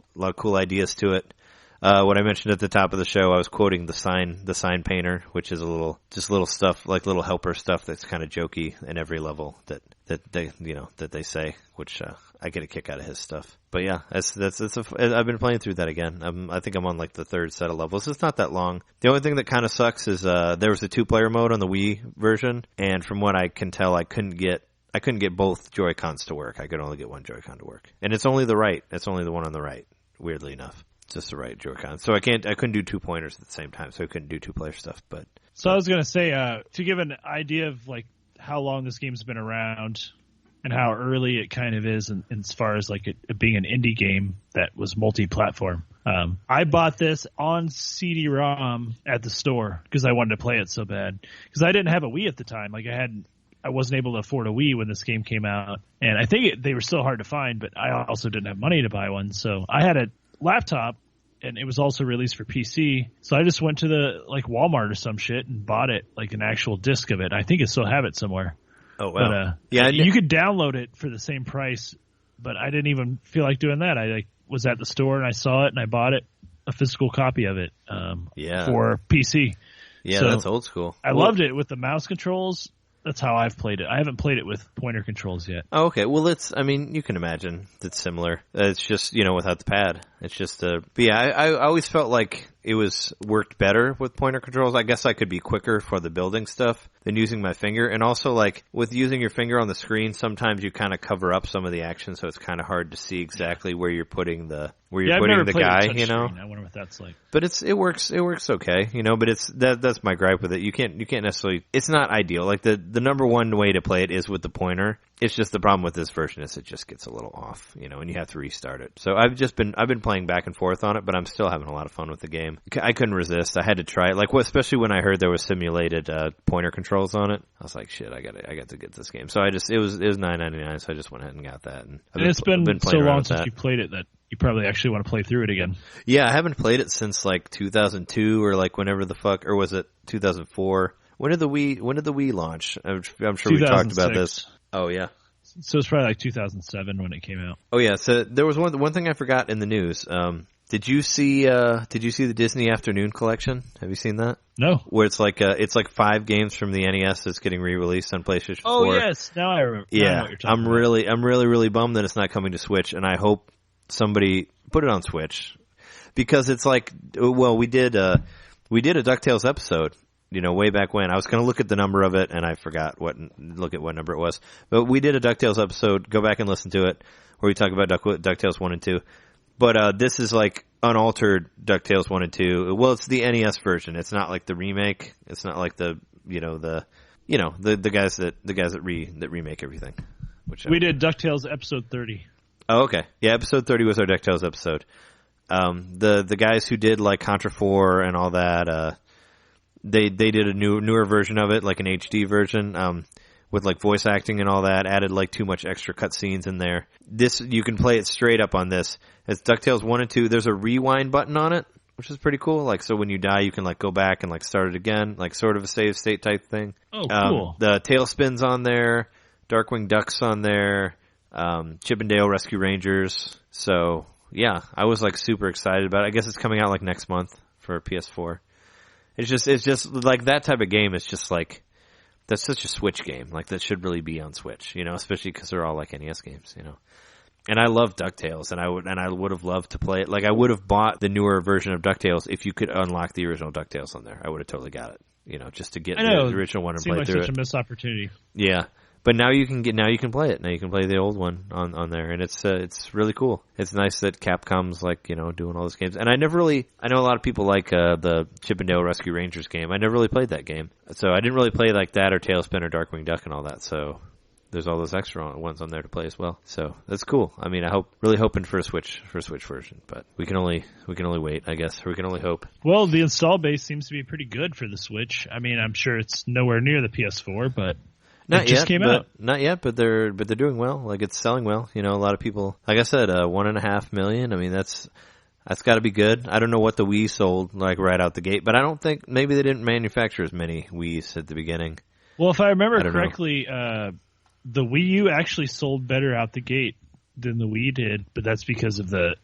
Speaker 1: ideas to it. What I mentioned at the top of the show, I was quoting the sign painter, which is little stuff, like little helper stuff that's kind of jokey in every level that they say, which, I get a kick out of his stuff. But yeah, I've been playing through that again. I think I'm on like the third set of levels. It's not that long. The only thing that kind of sucks is, there was a 2-player mode on the Wii version, and from what I can tell, I couldn't get both Joy-Cons to work. I could only get one Joy-Con to work. And it's only the one on the right, weirdly enough. Just the right Joy-Con. So I couldn't do 2 pointers at the same time, so I couldn't do 2-player stuff. So
Speaker 2: I was going to say, to give an idea of like how long this game's been around and how early it kind of is, and as far as like it being an indie game that was multi-platform. I bought this on CD-ROM at the store because I wanted to play it so bad. Because I didn't have a Wii at the time. Like I wasn't able to afford a Wii when this game came out, and I think they were still hard to find. But I also didn't have money to buy one, so I had a laptop, and it was also released for PC. So I just went to the like Walmart or some shit and bought it, like an actual disc of it. I think I still have it somewhere.
Speaker 1: Oh wow!
Speaker 2: But, you could download it for the same price, but I didn't even feel like doing that. I was at the store and I saw it and I bought it, a physical copy of it, for PC.
Speaker 1: Yeah,
Speaker 2: so
Speaker 1: that's old school.
Speaker 2: I loved it with the mouse controls. That's how I've played it. I haven't played it with pointer controls yet.
Speaker 1: Oh, okay. Well, you can imagine it's similar. It's just, without the pad. It's just, but yeah, I always felt like it worked better with pointer controls. I guess I could be quicker for the building stuff than using my finger. And also, like, with using your finger on the screen, sometimes you kind of cover up some of the action, so it's kind of hard to see exactly where you're putting the guy,
Speaker 2: Screen. I wonder what that's like.
Speaker 1: But it works okay, but that's my gripe with it. You can't necessarily, it's not ideal. Like the number one way to play it is with the pointer. It's just the problem with this version is it just gets a little off, and you have to restart it. So I've been playing back and forth on it, but I'm still having a lot of fun with the game. I couldn't resist. I had to try it. Especially when I heard there was simulated pointer controls on it. I was like, shit, I got to get this game. So it was $9.99, so I just went ahead and got that. And
Speaker 2: it's been so long since you played it that you probably actually want to play through it again.
Speaker 1: Yeah, I haven't played it since like 2002 or like whenever the fuck, or was it 2004? When did the Wii launch? I'm sure we talked about this. Oh yeah.
Speaker 2: So it's probably like 2007 when it came out.
Speaker 1: Oh yeah. So there was one thing I forgot in the news. Did you see the Disney Afternoon collection? Have you seen that?
Speaker 2: No.
Speaker 1: Where it's like 5 games from the NES that's getting re-released on PlayStation 4.
Speaker 2: Oh yes, now I remember.
Speaker 1: Yeah, I'm really bummed that it's not coming to Switch, and I hope somebody put it on Switch, because it's like, well, we did a DuckTales episode, way back when. I was going to look at the number of it, and I forgot what number it was. But we did a DuckTales episode. Go back and listen to it, where we talk about DuckTales 1 and 2. But this is like unaltered DuckTales 1 and 2. Well, it's the NES version. It's not like the remake. It's not like the guys that remake everything.
Speaker 2: We did DuckTales episode 30.
Speaker 1: Oh, okay. Yeah, episode 30 was our DuckTales episode. The guys who did like Contra 4 and all that, they did a newer version of it, like an HD version, with like voice acting and all that, added like too much extra cutscenes in there. This, you can play it straight up on this. It's DuckTales 1 and 2. There's a rewind button on it, which is pretty cool. Like, so when you die, you can like go back and like start it again, like sort of a save state type thing.
Speaker 2: Oh, cool.
Speaker 1: The Tailspin's on there, Darkwing Duck's on there, Chip and Dale Rescue Rangers. So yeah, I was like super excited about it. I guess it's coming out like next month for PS4. It's just like that type of game. It's just like, that's such a Switch game. Like, that should really be on Switch, especially because they're all like NES games, And I love DuckTales, and I would have loved to play it. Like, I would have bought the newer version of DuckTales if you could unlock the original DuckTales on there. I would have totally got it, just to get the original one and play through it.
Speaker 2: Seemed like such a missed opportunity.
Speaker 1: Yeah. But now you can play it. Now you can play the old one on there, and it's really cool. It's nice that Capcom's like, doing all those games. And I know a lot of people like the Chip and Dale Rescue Rangers game. I never really played that game. So I didn't really play like that or Tailspin or Darkwing Duck and all that. So there's all those extra ones on there to play as well. So that's cool. I mean, really hoping for a Switch version, but we can only wait, I guess. Or we can only hope.
Speaker 2: Well, the install base seems to be pretty good for the Switch. I mean, I'm sure it's nowhere near the PS4, but
Speaker 1: Not yet, but they're doing well. Like, it's selling well. A lot of people, like I said, 1.5 million. I mean, that's got to be good. I don't know what the Wii sold like right out the gate, but I don't think, maybe they didn't manufacture as many Wiis at the beginning.
Speaker 2: Well, if I remember correctly, the Wii U actually sold better out the gate than the Wii did, but that's because of the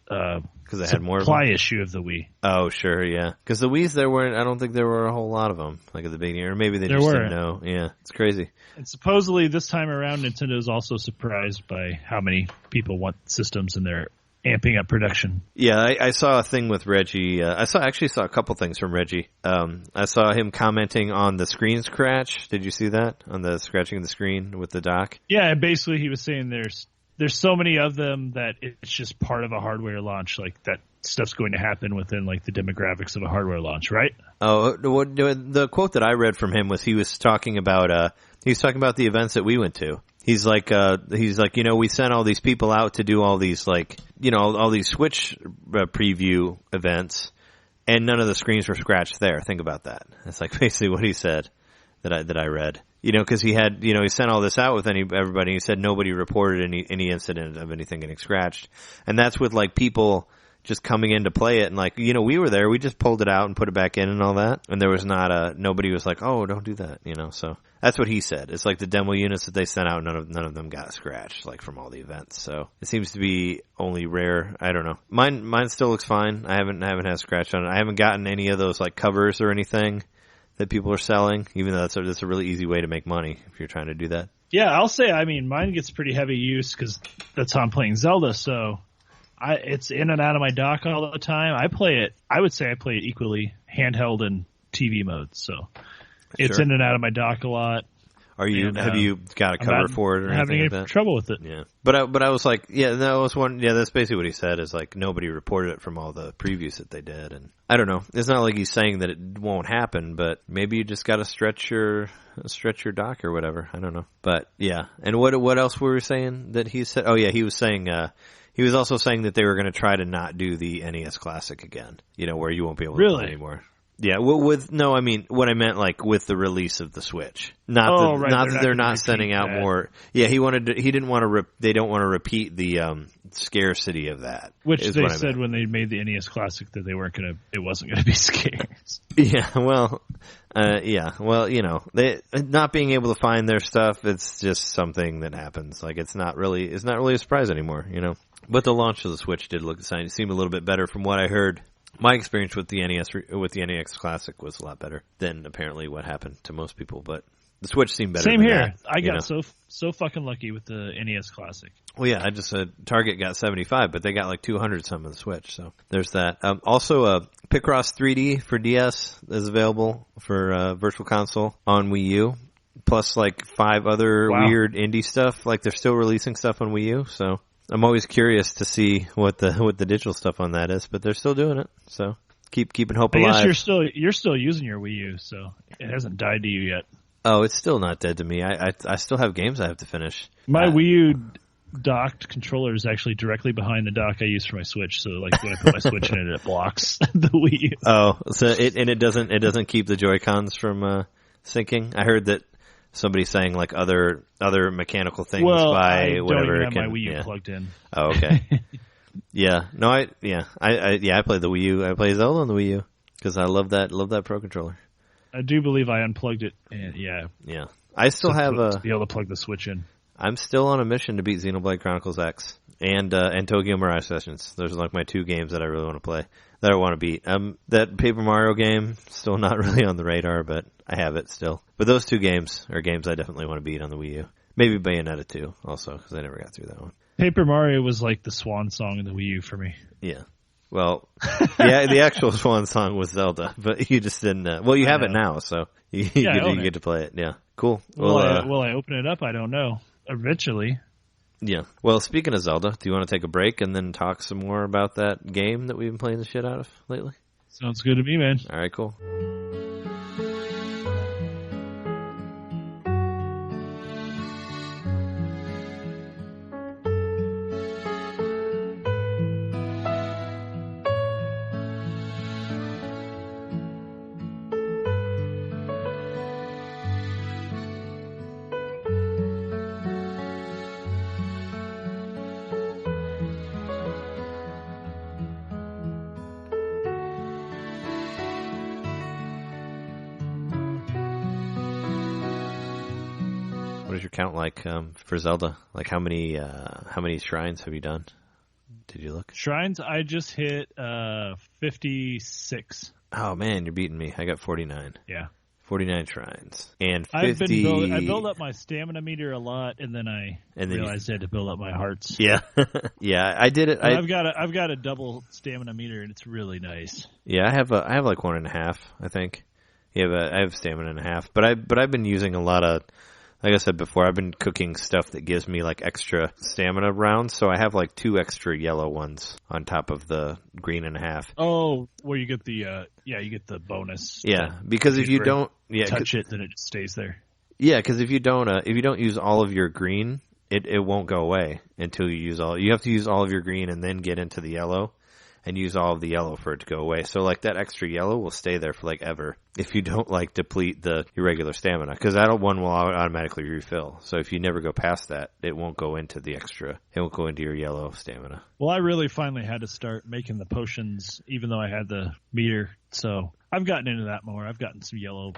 Speaker 1: they had more
Speaker 2: supply issue of the Wii.
Speaker 1: Oh, sure, yeah. Because the Wii's I don't think there were a whole lot of them, like at the beginning, or maybe they just didn't know. Yeah, it's crazy.
Speaker 2: And supposedly this time around, Nintendo is also surprised by how many people want systems and they're amping up production.
Speaker 1: Yeah, I saw a thing with Reggie. I actually saw a couple things from Reggie. I saw him commenting on the screen scratch. Did you see that? On the scratching of the screen with the dock?
Speaker 2: Yeah, basically he was saying there's so many of them that it's just part of a hardware launch. Like that stuff's going to happen within like the demographics of a hardware launch, right?
Speaker 1: Oh, the quote that I read from him was he was talking about the events that we went to. He's like, we sent all these people out to do all these all these Switch preview events, and none of the screens were scratched there. Think about that. That's like basically what he said that I read. Because he had, he sent all this out with everybody. He said nobody reported any incident of anything getting scratched, and that's with like people just coming in to play it, and we were there. We just pulled it out and put it back in and all that, and there was nobody was like, oh, don't do that, So that's what he said. It's like the demo units that they sent out, none of them got scratched, like from all the events. So it seems to be only rare. I don't know. Mine still looks fine. I haven't had a scratch on it. I haven't gotten any of those like covers or anything that people are selling, even though that's a really easy way to make money if you're trying to do that.
Speaker 2: Yeah, I'll say, mine gets pretty heavy use because that's how I'm playing Zelda, so it's in and out of my dock all the time. I would say I play it equally handheld and TV mode, so it's in and out of my dock a lot.
Speaker 1: Have you got a cover for it or anything
Speaker 2: having
Speaker 1: like
Speaker 2: any
Speaker 1: that?
Speaker 2: trouble with it.
Speaker 1: Yeah. But I was like, that's basically what he said, is like nobody reported it from all the previews that they did, and I don't know. It's not like he's saying that it won't happen, but maybe you just got to stretch your dock or whatever. I don't know. But yeah. And what else were we saying that he said? Oh yeah, he was saying he was also saying that they were going to try to not do the NES Classic again, where you won't be able to play anymore. Yeah, what I meant, like, with the release of the Switch. Not that they're not sending out more. Yeah, they don't want to repeat the, scarcity of that.
Speaker 2: Which they said when they made the NES Classic that it wasn't going to be scarce.
Speaker 1: Yeah, well, they, not being able to find their stuff, it's just something that happens. Like, it's not really a surprise anymore, But the launch of the Switch did seem a little bit better from what I heard. My experience with the NES Classic was a lot better than apparently what happened to most people, but the Switch seemed better.
Speaker 2: Same here. I got so fucking lucky with the NES Classic.
Speaker 1: Well, yeah, I just said Target got 75, but they got like 200 some of the Switch, so there's that. Also, Picross 3D for DS is available for Virtual Console on Wii U, plus like 5 other weird indie stuff. Like they're still releasing stuff on Wii U, so I'm always curious to see what the digital stuff on that is, but they're still doing it. So keeping hope alive.
Speaker 2: I guess you're still using your Wii U, so it hasn't died to you yet.
Speaker 1: Oh, it's still not dead to me. I still have games I have to finish.
Speaker 2: My Wii U docked controller is actually directly behind the dock I use for my Switch. So like when I put my Switch in it blocks the Wii U.
Speaker 1: Oh, so it doesn't keep the Joy-Cons from syncing. I heard that somebody saying like other mechanical things by whatever.
Speaker 2: I don't even have my Wii U plugged in.
Speaker 1: Oh, okay. Yeah. No, I played the Wii U. I played Zelda on the Wii U because I love that Pro Controller.
Speaker 2: I do believe I unplugged it, and yeah.
Speaker 1: I still have
Speaker 2: to be able to plug the Switch in.
Speaker 1: I'm still on a mission to beat Xenoblade Chronicles X and Tokyo Mirage Sessions. Those are like my 2 games that I really want to play, that I want to beat. That Paper Mario game, still not really on the radar, but I have it still. But those 2 games are games I definitely want to beat on the Wii U. Maybe Bayonetta 2 also, because I never got through that one.
Speaker 2: Paper Mario was like the swan song in the Wii U for me.
Speaker 1: Yeah. Well, the actual swan song was Zelda, but you just didn't. You have it now, so you get to play it. Yeah, cool.
Speaker 2: Will I open it up? I don't know. Eventually.
Speaker 1: Yeah. Well, speaking of Zelda, do you want to take a break and then talk some more about that game that we've been playing the shit out of lately?
Speaker 2: Sounds good to me, man.
Speaker 1: All right, cool. How's your count like for Zelda? Like how many shrines have you done? Did you look?
Speaker 2: Shrines, I just hit 56.
Speaker 1: Oh man, you're beating me. I got 49.
Speaker 2: Yeah.
Speaker 1: 49 shrines. And 50...
Speaker 2: I built up my stamina meter a lot, and then I realized I had to build up my hearts.
Speaker 1: Yeah. Yeah, I did it.
Speaker 2: I've got a double stamina meter, and it's really nice.
Speaker 1: Yeah, I have like 1.5, I think. Yeah, but I have stamina and a half. But I've been using a lot of, like I said before, I've been cooking stuff that gives me like extra stamina rounds. So I have like 2 extra yellow ones on top of the green and a half.
Speaker 2: Oh, where you get the you get the bonus.
Speaker 1: Yeah, because if you don't
Speaker 2: touch it, then it just stays there.
Speaker 1: Yeah, because if you don't use all of your green, it won't go away until you use all. You have to use all of your green and then get into the yellow. And use all of the yellow for it to go away. So like that extra yellow will stay there for like ever if you don't like deplete your regular stamina, because that one will automatically refill. So if you never go past that, it won't go into the extra. It won't go into your yellow stamina.
Speaker 2: Well, I really finally had to start making the potions, even though I had the meter. So I've gotten into that more. I've gotten some yellow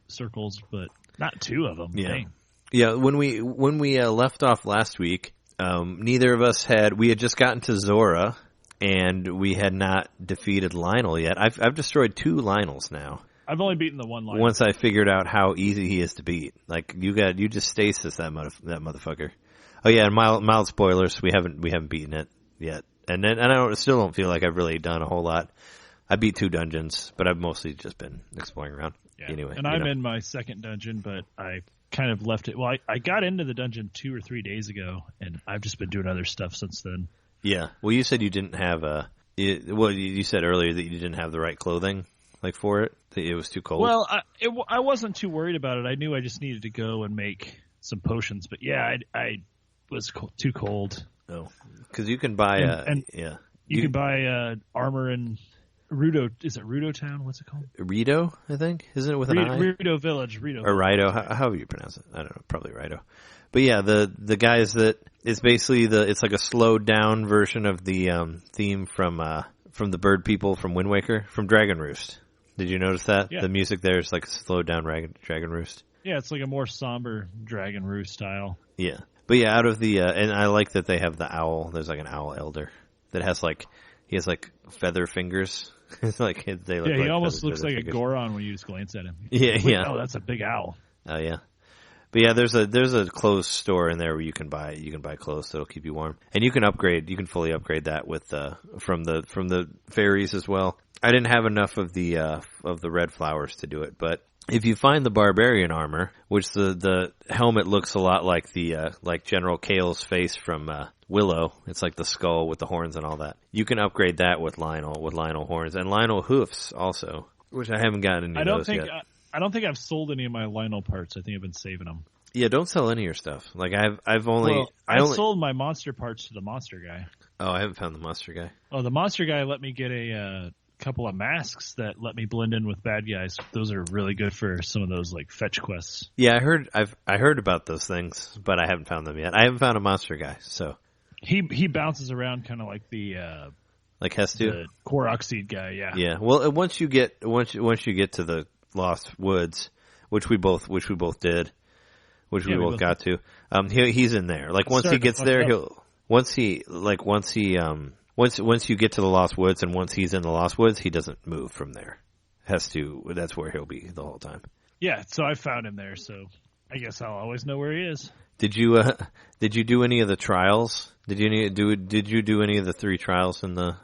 Speaker 2: circles, but not 2 of them.
Speaker 1: Yeah.
Speaker 2: Dang.
Speaker 1: Yeah. When we left off last week, neither of us we had just gotten to Zora. And we had not defeated Lionel yet. I've destroyed 2 Lionels now.
Speaker 2: I've only beaten the one Lionel.
Speaker 1: Once I figured out how easy he is to beat. Like you just stasis that motherfucker. Oh yeah, and mild spoilers. We haven't beaten it yet. And I still don't feel like I've really done a whole lot. I beat 2 dungeons, but I've mostly just been exploring around. Yeah. Anyway,
Speaker 2: and I'm in my 2nd dungeon, but I kind of left it. Well, I got into the dungeon 2 or 3 days ago, and I've just been doing other stuff since then.
Speaker 1: Yeah. Well, you said you didn't have you said earlier that you didn't have the right clothing, like for it. That it was too cold.
Speaker 2: Well, I wasn't too worried about it. I knew I just needed to go and make some potions. But yeah, I was too cold.
Speaker 1: Oh, because you can buy
Speaker 2: you can buy armor in Rudo. Is it Rudo Town? What's it called?
Speaker 1: Rito, I think. Isn't it with an I?
Speaker 2: Rito Village. Rito.
Speaker 1: Or Rito. However you pronounce it. I don't know. Probably Rito. But yeah, the guys that it's basically it's like a slowed down version of the theme from the bird people from Wind Waker, from Dragon Roost. Did you notice that? Yeah. The music there is like a slowed down Dragon Roost. Yeah,
Speaker 2: it's like a more somber Dragon Roost style.
Speaker 1: Yeah. But yeah, out of the and I like that they have the owl. There's like an owl elder that has he has feather fingers. It's like they look
Speaker 2: he almost looks like fingers. A Goron when you just glance at him.
Speaker 1: Yeah.
Speaker 2: Oh, that's a big owl.
Speaker 1: Oh yeah. But yeah, there's a clothes store in there where you can buy clothes that'll keep you warm, and you can fully upgrade that with from the fairies as well. I didn't have enough of the red flowers to do it, but if you find the barbarian armor, which the helmet looks a lot like the like General Kale's face from Willow, it's like the skull with the horns and all that. You can upgrade that with Lionel horns and Lionel hoofs also, which I haven't gotten any of those yet.
Speaker 2: I don't think I've sold any of my Lionel parts. I think I've been saving them.
Speaker 1: Yeah, don't sell any of your stuff. Like I
Speaker 2: sold my monster parts to the monster guy.
Speaker 1: Oh, I haven't found the monster guy.
Speaker 2: Oh, the monster guy let me get a couple of masks that let me blend in with bad guys. Those are really good for some of those like fetch quests.
Speaker 1: Yeah, I heard about those things, but I haven't found them yet. I haven't found a monster guy, so
Speaker 2: he bounces around kind of like the
Speaker 1: like Hestu,
Speaker 2: the Koroxide guy. Yeah.
Speaker 1: Yeah. Well, once you get to the Lost Woods, which we both did, which we both got to. He's in there. Like once he gets there, once you get to the Lost Woods and once he's in the Lost Woods, he doesn't move from there. That's where he'll be the whole time.
Speaker 2: Yeah, so I found him there, so I guess I'll always know where he is.
Speaker 1: Did you do any of the trials? Did you do any of the 3 trials in the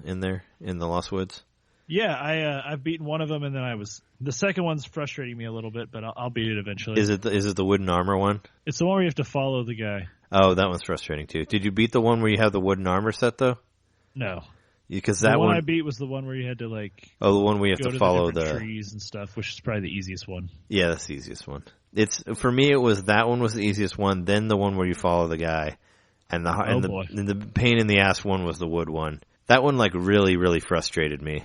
Speaker 1: Lost Woods?
Speaker 2: Yeah, I've beaten one of them, and then the second one's frustrating me a little bit, but I'll beat it eventually.
Speaker 1: Is it the wooden armor one?
Speaker 2: It's the one where you have to follow the guy.
Speaker 1: Oh, that one's frustrating too. Did you beat the one where you have the wooden armor set though?
Speaker 2: No,
Speaker 1: because
Speaker 2: the one I beat was the one where you had to
Speaker 1: the one where you have to follow the
Speaker 2: trees and stuff, which is probably the easiest one.
Speaker 1: Yeah, that's the easiest one. For me, it was that one was the easiest one. Then the one where you follow the guy, and the pain in the ass one was the wood one. That one really really frustrated me.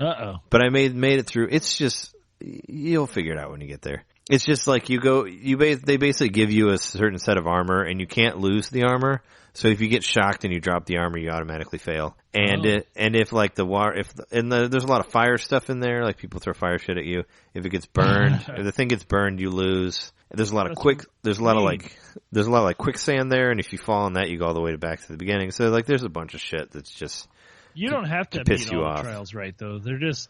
Speaker 2: Uh-oh.
Speaker 1: But I made it through. It's just, you'll figure it out when you get there. It's just like they basically give you a certain set of armor, and you can't lose the armor. So if you get shocked and you drop the armor, you automatically fail. And if like the water, there's a lot of fire stuff in there, like people throw fire shit at you. If it gets burned, if the thing gets burned, you lose. There's a lot of quicksand there, and if you fall on that, you go all the way back to the beginning. So like, there's a bunch of shit that's just
Speaker 2: you don't have to
Speaker 1: piss
Speaker 2: beat
Speaker 1: you
Speaker 2: all
Speaker 1: off.
Speaker 2: The trials, right? Though they're just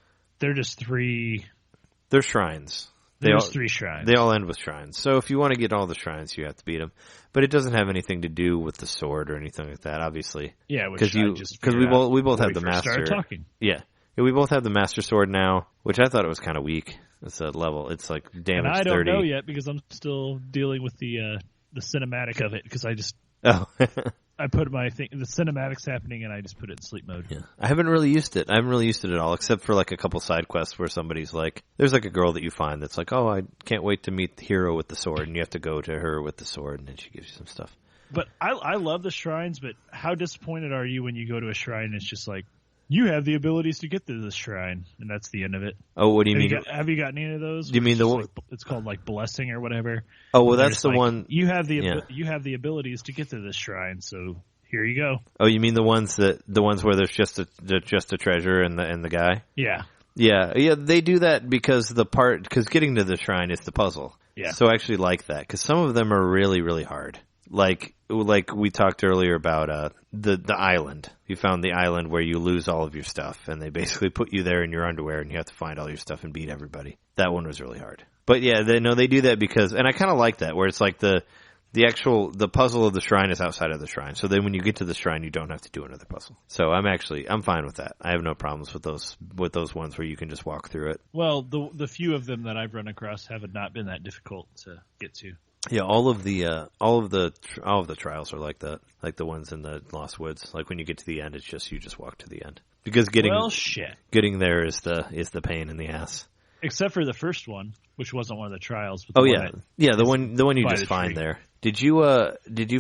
Speaker 2: 3.
Speaker 1: They're shrines.
Speaker 2: There's 3 shrines.
Speaker 1: They all end with shrines. So if you want to get all the shrines, you have to beat them. But it doesn't have anything to do with the sword or anything like that, obviously.
Speaker 2: Yeah,
Speaker 1: because we both have the master.
Speaker 2: Talking.
Speaker 1: Yeah, we both have the master sword now, which I thought it was kind of weak. It's a level. It's like damage 30.
Speaker 2: And I don't know yet because I'm still dealing with the cinematic of it because I just I put the cinematics happening and I just put it in sleep mode.
Speaker 1: Yeah. I haven't really used it. I haven't really used it at all, except for like a couple side quests where somebody's like, there's like a girl that you find that's like, oh, I can't wait to meet the hero with the sword, and you have to go to her with the sword, and then she gives you some stuff.
Speaker 2: But I love the shrines, but how disappointed are you when you go to a shrine and it's just like, you have the abilities to get to this shrine, and that's the end of it.
Speaker 1: Oh, what do you mean?
Speaker 2: Have you gotten any of those?
Speaker 1: Do you mean the one?
Speaker 2: It's called like blessing or whatever.
Speaker 1: Oh, well, that's the one.
Speaker 2: You have the abilities to get to this shrine, so here you go.
Speaker 1: Oh, you mean the ones where there's just a treasure and the guy?
Speaker 2: Yeah.
Speaker 1: Yeah. They do that because getting to the shrine is the puzzle.
Speaker 2: Yeah.
Speaker 1: So I actually like that because some of them are really, really hard. Like we talked earlier about the island. You found the island where you lose all of your stuff, and they basically put you there in your underwear, and you have to find all your stuff and beat everybody. That one was really hard. But yeah, they do that because, and I kind of like that, where it's like the puzzle of the shrine is outside of the shrine. So then when you get to the shrine, you don't have to do another puzzle. So I'm fine with that. I have no problems with those ones where you can just walk through it.
Speaker 2: Well, the few of them that I've run across have not been that difficult to get to.
Speaker 1: Yeah, all of the trials are like that, like the ones in the Lost Woods. Like when you get to the end, it's just you just walk to the end because getting there is the pain in the ass.
Speaker 2: Except for the first one, which wasn't one of the trials.
Speaker 1: But the one you just find there. Did you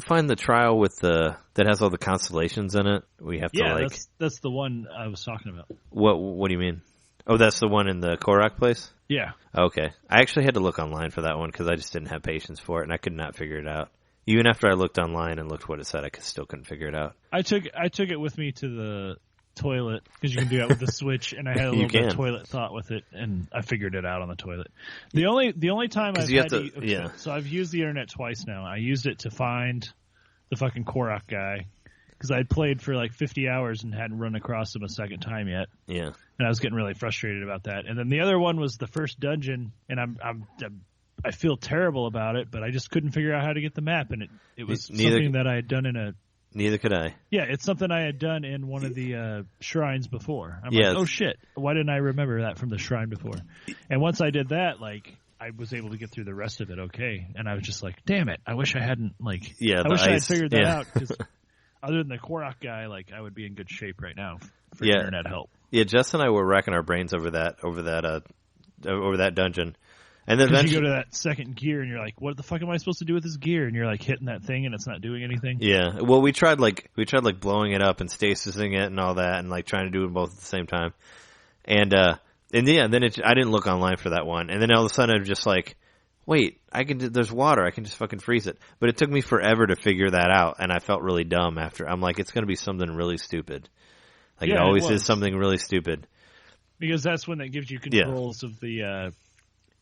Speaker 1: find the trial with that has all the constellations in it? We have to
Speaker 2: that's the one I was talking about.
Speaker 1: What do you mean? Oh, that's the one in the Korok place?
Speaker 2: Yeah.
Speaker 1: Okay. I actually had to look online for that one because I just didn't have patience for it, and I could not figure it out. Even after I looked online and looked what it said, I still couldn't figure it out.
Speaker 2: I took it with me to the toilet because you can do that with the Switch, and I had a little bit of toilet thought with it, and I figured it out on the toilet. The only time I've had so I've used the internet twice now. I used it to find the fucking Korok guy because I'd played for like 50 hours and hadn't run across him a second time yet.
Speaker 1: Yeah.
Speaker 2: And I was getting really frustrated about that. And then the other one was the first dungeon, and I feel terrible about it, but I just couldn't figure out how to get the map, and it was something that I had done in a.
Speaker 1: Neither could I.
Speaker 2: Yeah, it's something I had done in one of the shrines before. I'm like, oh shit, why didn't I remember that from the shrine before? And once I did that, like, I was able to get through the rest of it okay. And I was just like, damn it, I wish I hadn't, like, I wish I had figured that out, because other than the Korok guy, like, I would be in good shape right now for internet help. Yeah,
Speaker 1: Jess and I were racking our brains over that dungeon. And then
Speaker 2: you go to that second gear and you're like, what the fuck am I supposed to do with this gear? And you're like hitting that thing and it's not doing anything.
Speaker 1: Yeah. Well, we tried blowing it up and stasising it and all that and like trying to do it both at the same time. And yeah, then I didn't look online for that one. And then all of a sudden I'm just like, wait, there's water. I can just fucking freeze it. But it took me forever to figure that out. And I felt really dumb after. I'm like, it's going to be something really stupid. Like, it always is something really stupid.
Speaker 2: Because that's when that gives you controls of the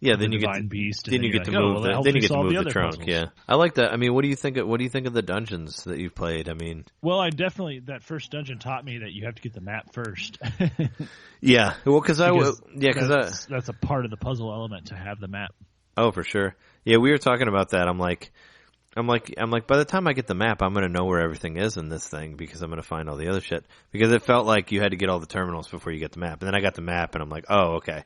Speaker 1: then you get
Speaker 2: beast.
Speaker 1: Then you get to move the trunk. Puzzles. Yeah, I like that. I mean, what do you think of the dungeons that you've played? I mean,
Speaker 2: well, that first dungeon taught me that you have to get the map first.
Speaker 1: Yeah, well, because
Speaker 2: that's a part of the puzzle element to have the map.
Speaker 1: Oh, for sure. Yeah, we were talking about that. I'm like, by the time I get the map, I'm going to know where everything is in this thing because I'm going to find all the other shit. Because it felt like you had to get all the terminals before you get the map. And then I got the map, and I'm like, oh, okay.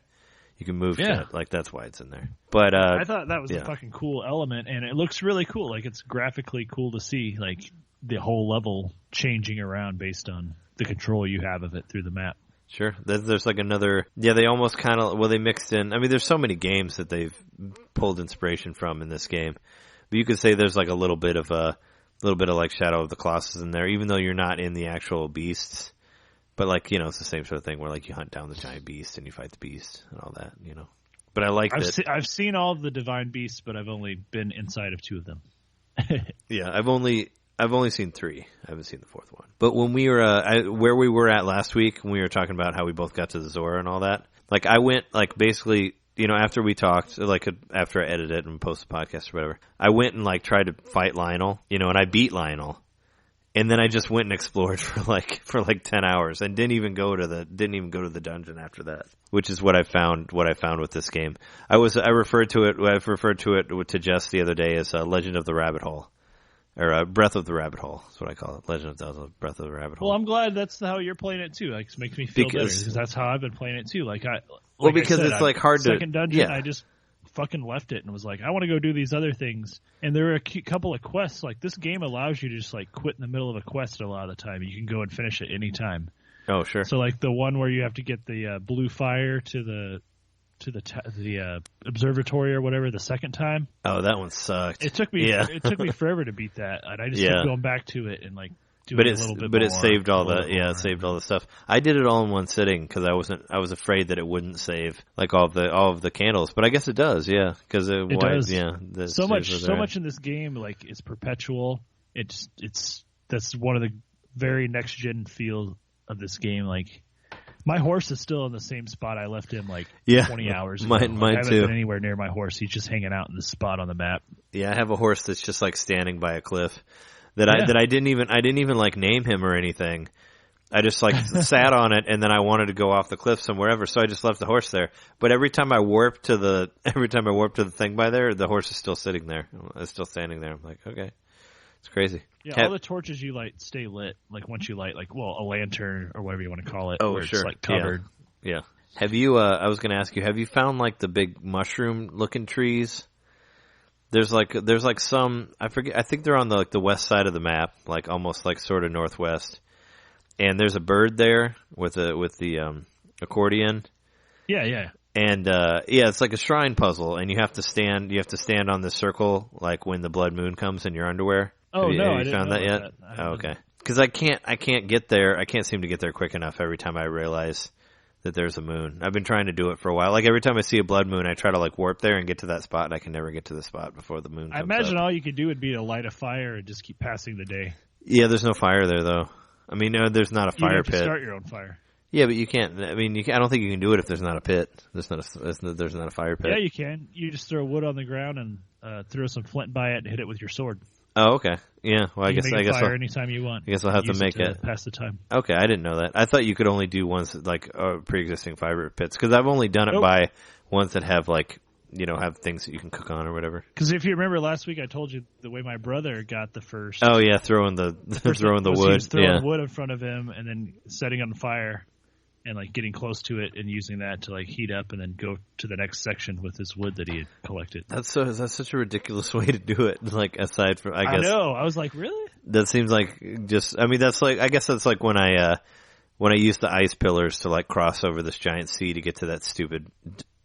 Speaker 1: You can move shit. Like, that's why it's in there. But
Speaker 2: I thought that was a fucking cool element, and it looks really cool. Like, it's graphically cool to see, like, the whole level changing around based on the control you have of it through the map.
Speaker 1: Sure. There's like another... Yeah, they almost kind of... Well, they mixed in... I mean, there's so many games that they've pulled inspiration from in this game. But you could say there's like a little bit of like Shadow of the Colossus in there, even though you're not in the actual beasts. But like, it's the same sort of thing where like you hunt down the giant beast and you fight the beast and all that, But I liked it.
Speaker 2: I've seen all of the Divine Beasts, but I've only been inside of 2 of them.
Speaker 1: Yeah, I've only seen 3. I haven't seen the 4th one. But when we were where we were at last week, when we were talking about how we both got to the Zora and all that, like I went like basically, you know, after we talked, like after I edited it and posted the podcast or whatever, I went and like tried to fight Lionel, you know, and I beat Lionel. And then I just went and explored for like 10 hours and didn't even go to the dungeon after that, which is what I found with this game. I've referred to it to Jess the other day as Legend of the Rabbit Hole. Or Breath of the Rabbit Hole. That's what I call it. Legend of Zelda, Breath of the Rabbit Hole.
Speaker 2: Well, I'm glad that's how you're playing it too. Like, it makes me feel better because that's how I've been playing it too.
Speaker 1: Because it's like hard to
Speaker 2: second dungeon. Yeah. I just fucking left it and was like, I want to go do these other things. And there were a couple of quests. Like, this game allows you to just like quit in the middle of a quest a lot of the time. You can go and finish it any time.
Speaker 1: Oh, sure.
Speaker 2: So like the one where you have to get the blue fire to the observatory or whatever the second time.
Speaker 1: Oh, that one sucked.
Speaker 2: It took me forever to beat that, and I just kept going back to it and like doing a little bit.
Speaker 1: But
Speaker 2: more,
Speaker 1: it saved all the stuff. I did it all in one sitting because I was afraid that it wouldn't save like all of the candles, but I guess it does. Yeah, because it
Speaker 2: does.
Speaker 1: Yeah,
Speaker 2: so much in this game like is perpetual. That's one of the very next gen feel of this game. Like, my horse is still in the same spot I left him 20 hours ago.
Speaker 1: Mine
Speaker 2: I haven't
Speaker 1: too.
Speaker 2: been anywhere near my horse. He's just hanging out in the spot on the map.
Speaker 1: Yeah, I have a horse that's just like standing by a cliff that I didn't even like name him or anything. I just like sat on it, and then I wanted to go off the cliff somewhere ever, so I just left the horse there. But every time I warp to the thing by there, the horse is still sitting there. It's still standing there. I'm like, okay. It's crazy.
Speaker 2: Yeah, all the torches you light stay lit. Like, once you light, a lantern or whatever you want to call it.
Speaker 1: Oh,
Speaker 2: where
Speaker 1: sure.
Speaker 2: It's, like, covered.
Speaker 1: Yeah. Have you, I was going to ask you, have you found, like, the big mushroom-looking trees? There's some, I forget, I think they're on the west side of the map, like, almost, like, sort of northwest. And there's a bird there with the accordion.
Speaker 2: Yeah.
Speaker 1: And, it's like a shrine puzzle, and you have to stand on this circle, like, when the blood moon comes in your underwear.
Speaker 2: Oh,
Speaker 1: have
Speaker 2: I
Speaker 1: you
Speaker 2: didn't
Speaker 1: found
Speaker 2: know
Speaker 1: that yet?
Speaker 2: That.
Speaker 1: Okay. Because I can't get there. I can't seem to get there quick enough every time I realize that there's a moon. I've been trying to do it for a while. Like, every time I see a blood moon, I try to, like, warp there and get to that spot, and I can never get to the spot before the moon comes
Speaker 2: I imagine
Speaker 1: up.
Speaker 2: All you could do would be to light a fire and just keep passing the day.
Speaker 1: Yeah, there's no fire there, though. I mean, no, there's not a fire
Speaker 2: have
Speaker 1: pit.
Speaker 2: To start your own fire.
Speaker 1: Yeah, but you can't. I mean, I don't think you can do it if there's not a pit. There's not a fire pit.
Speaker 2: Yeah, you can. You just throw wood on the ground and throw some flint by it and hit it with your sword.
Speaker 1: Oh, okay. Yeah. Well, I guess
Speaker 2: fire anytime you want.
Speaker 1: I guess I'll have to make it
Speaker 2: pass the time.
Speaker 1: Okay, I didn't know that. I thought you could only do ones like pre-existing fire pits because I've only done it by ones that have have things that you can cook on or whatever.
Speaker 2: Because if you remember last week, I told you the way my brother got the first.
Speaker 1: Oh yeah, throwing the wood.
Speaker 2: He was throwing wood in front of him and then setting on fire. And like getting close to it and using that to like heat up and then go to the next section with his wood that he had collected.
Speaker 1: That's such a ridiculous way to do it. Like aside from, I guess.
Speaker 2: I know. I was like, really?
Speaker 1: That seems like just. I mean, that's like. I guess that's like when I used the ice pillars to like cross over this giant sea to get to that stupid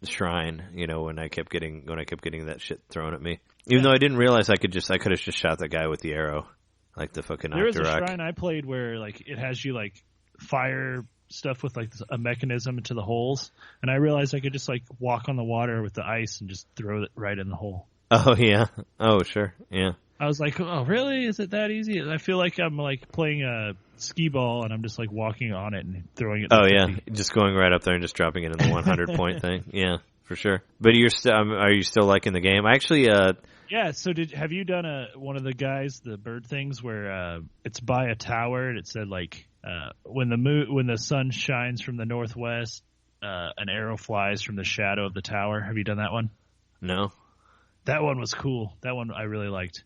Speaker 1: shrine. You know, when I kept getting that shit thrown at me. Even though I didn't realize I could have just shot that guy with the arrow, like the fucking.
Speaker 2: There was a shrine I played where like it has you like fire stuff with like a mechanism into the holes, and I realized I could just like walk on the water with the ice and just throw it right in the hole.
Speaker 1: Oh yeah. Oh sure. Yeah.
Speaker 2: I was like, oh really? Is it that easy? I feel like I'm like playing a skee ball and I'm just like walking on it and throwing it.
Speaker 1: Oh yeah, just going right up there and just dropping it in the 100 point thing. Yeah, for sure. But are you still liking the game? I actually.
Speaker 2: Yeah. So have you done one of the the bird things where it's by a tower and it said like. When the sun shines from the northwest, an arrow flies from the shadow of the tower. Have you done that one?
Speaker 1: No.
Speaker 2: That one was cool. That one I really liked,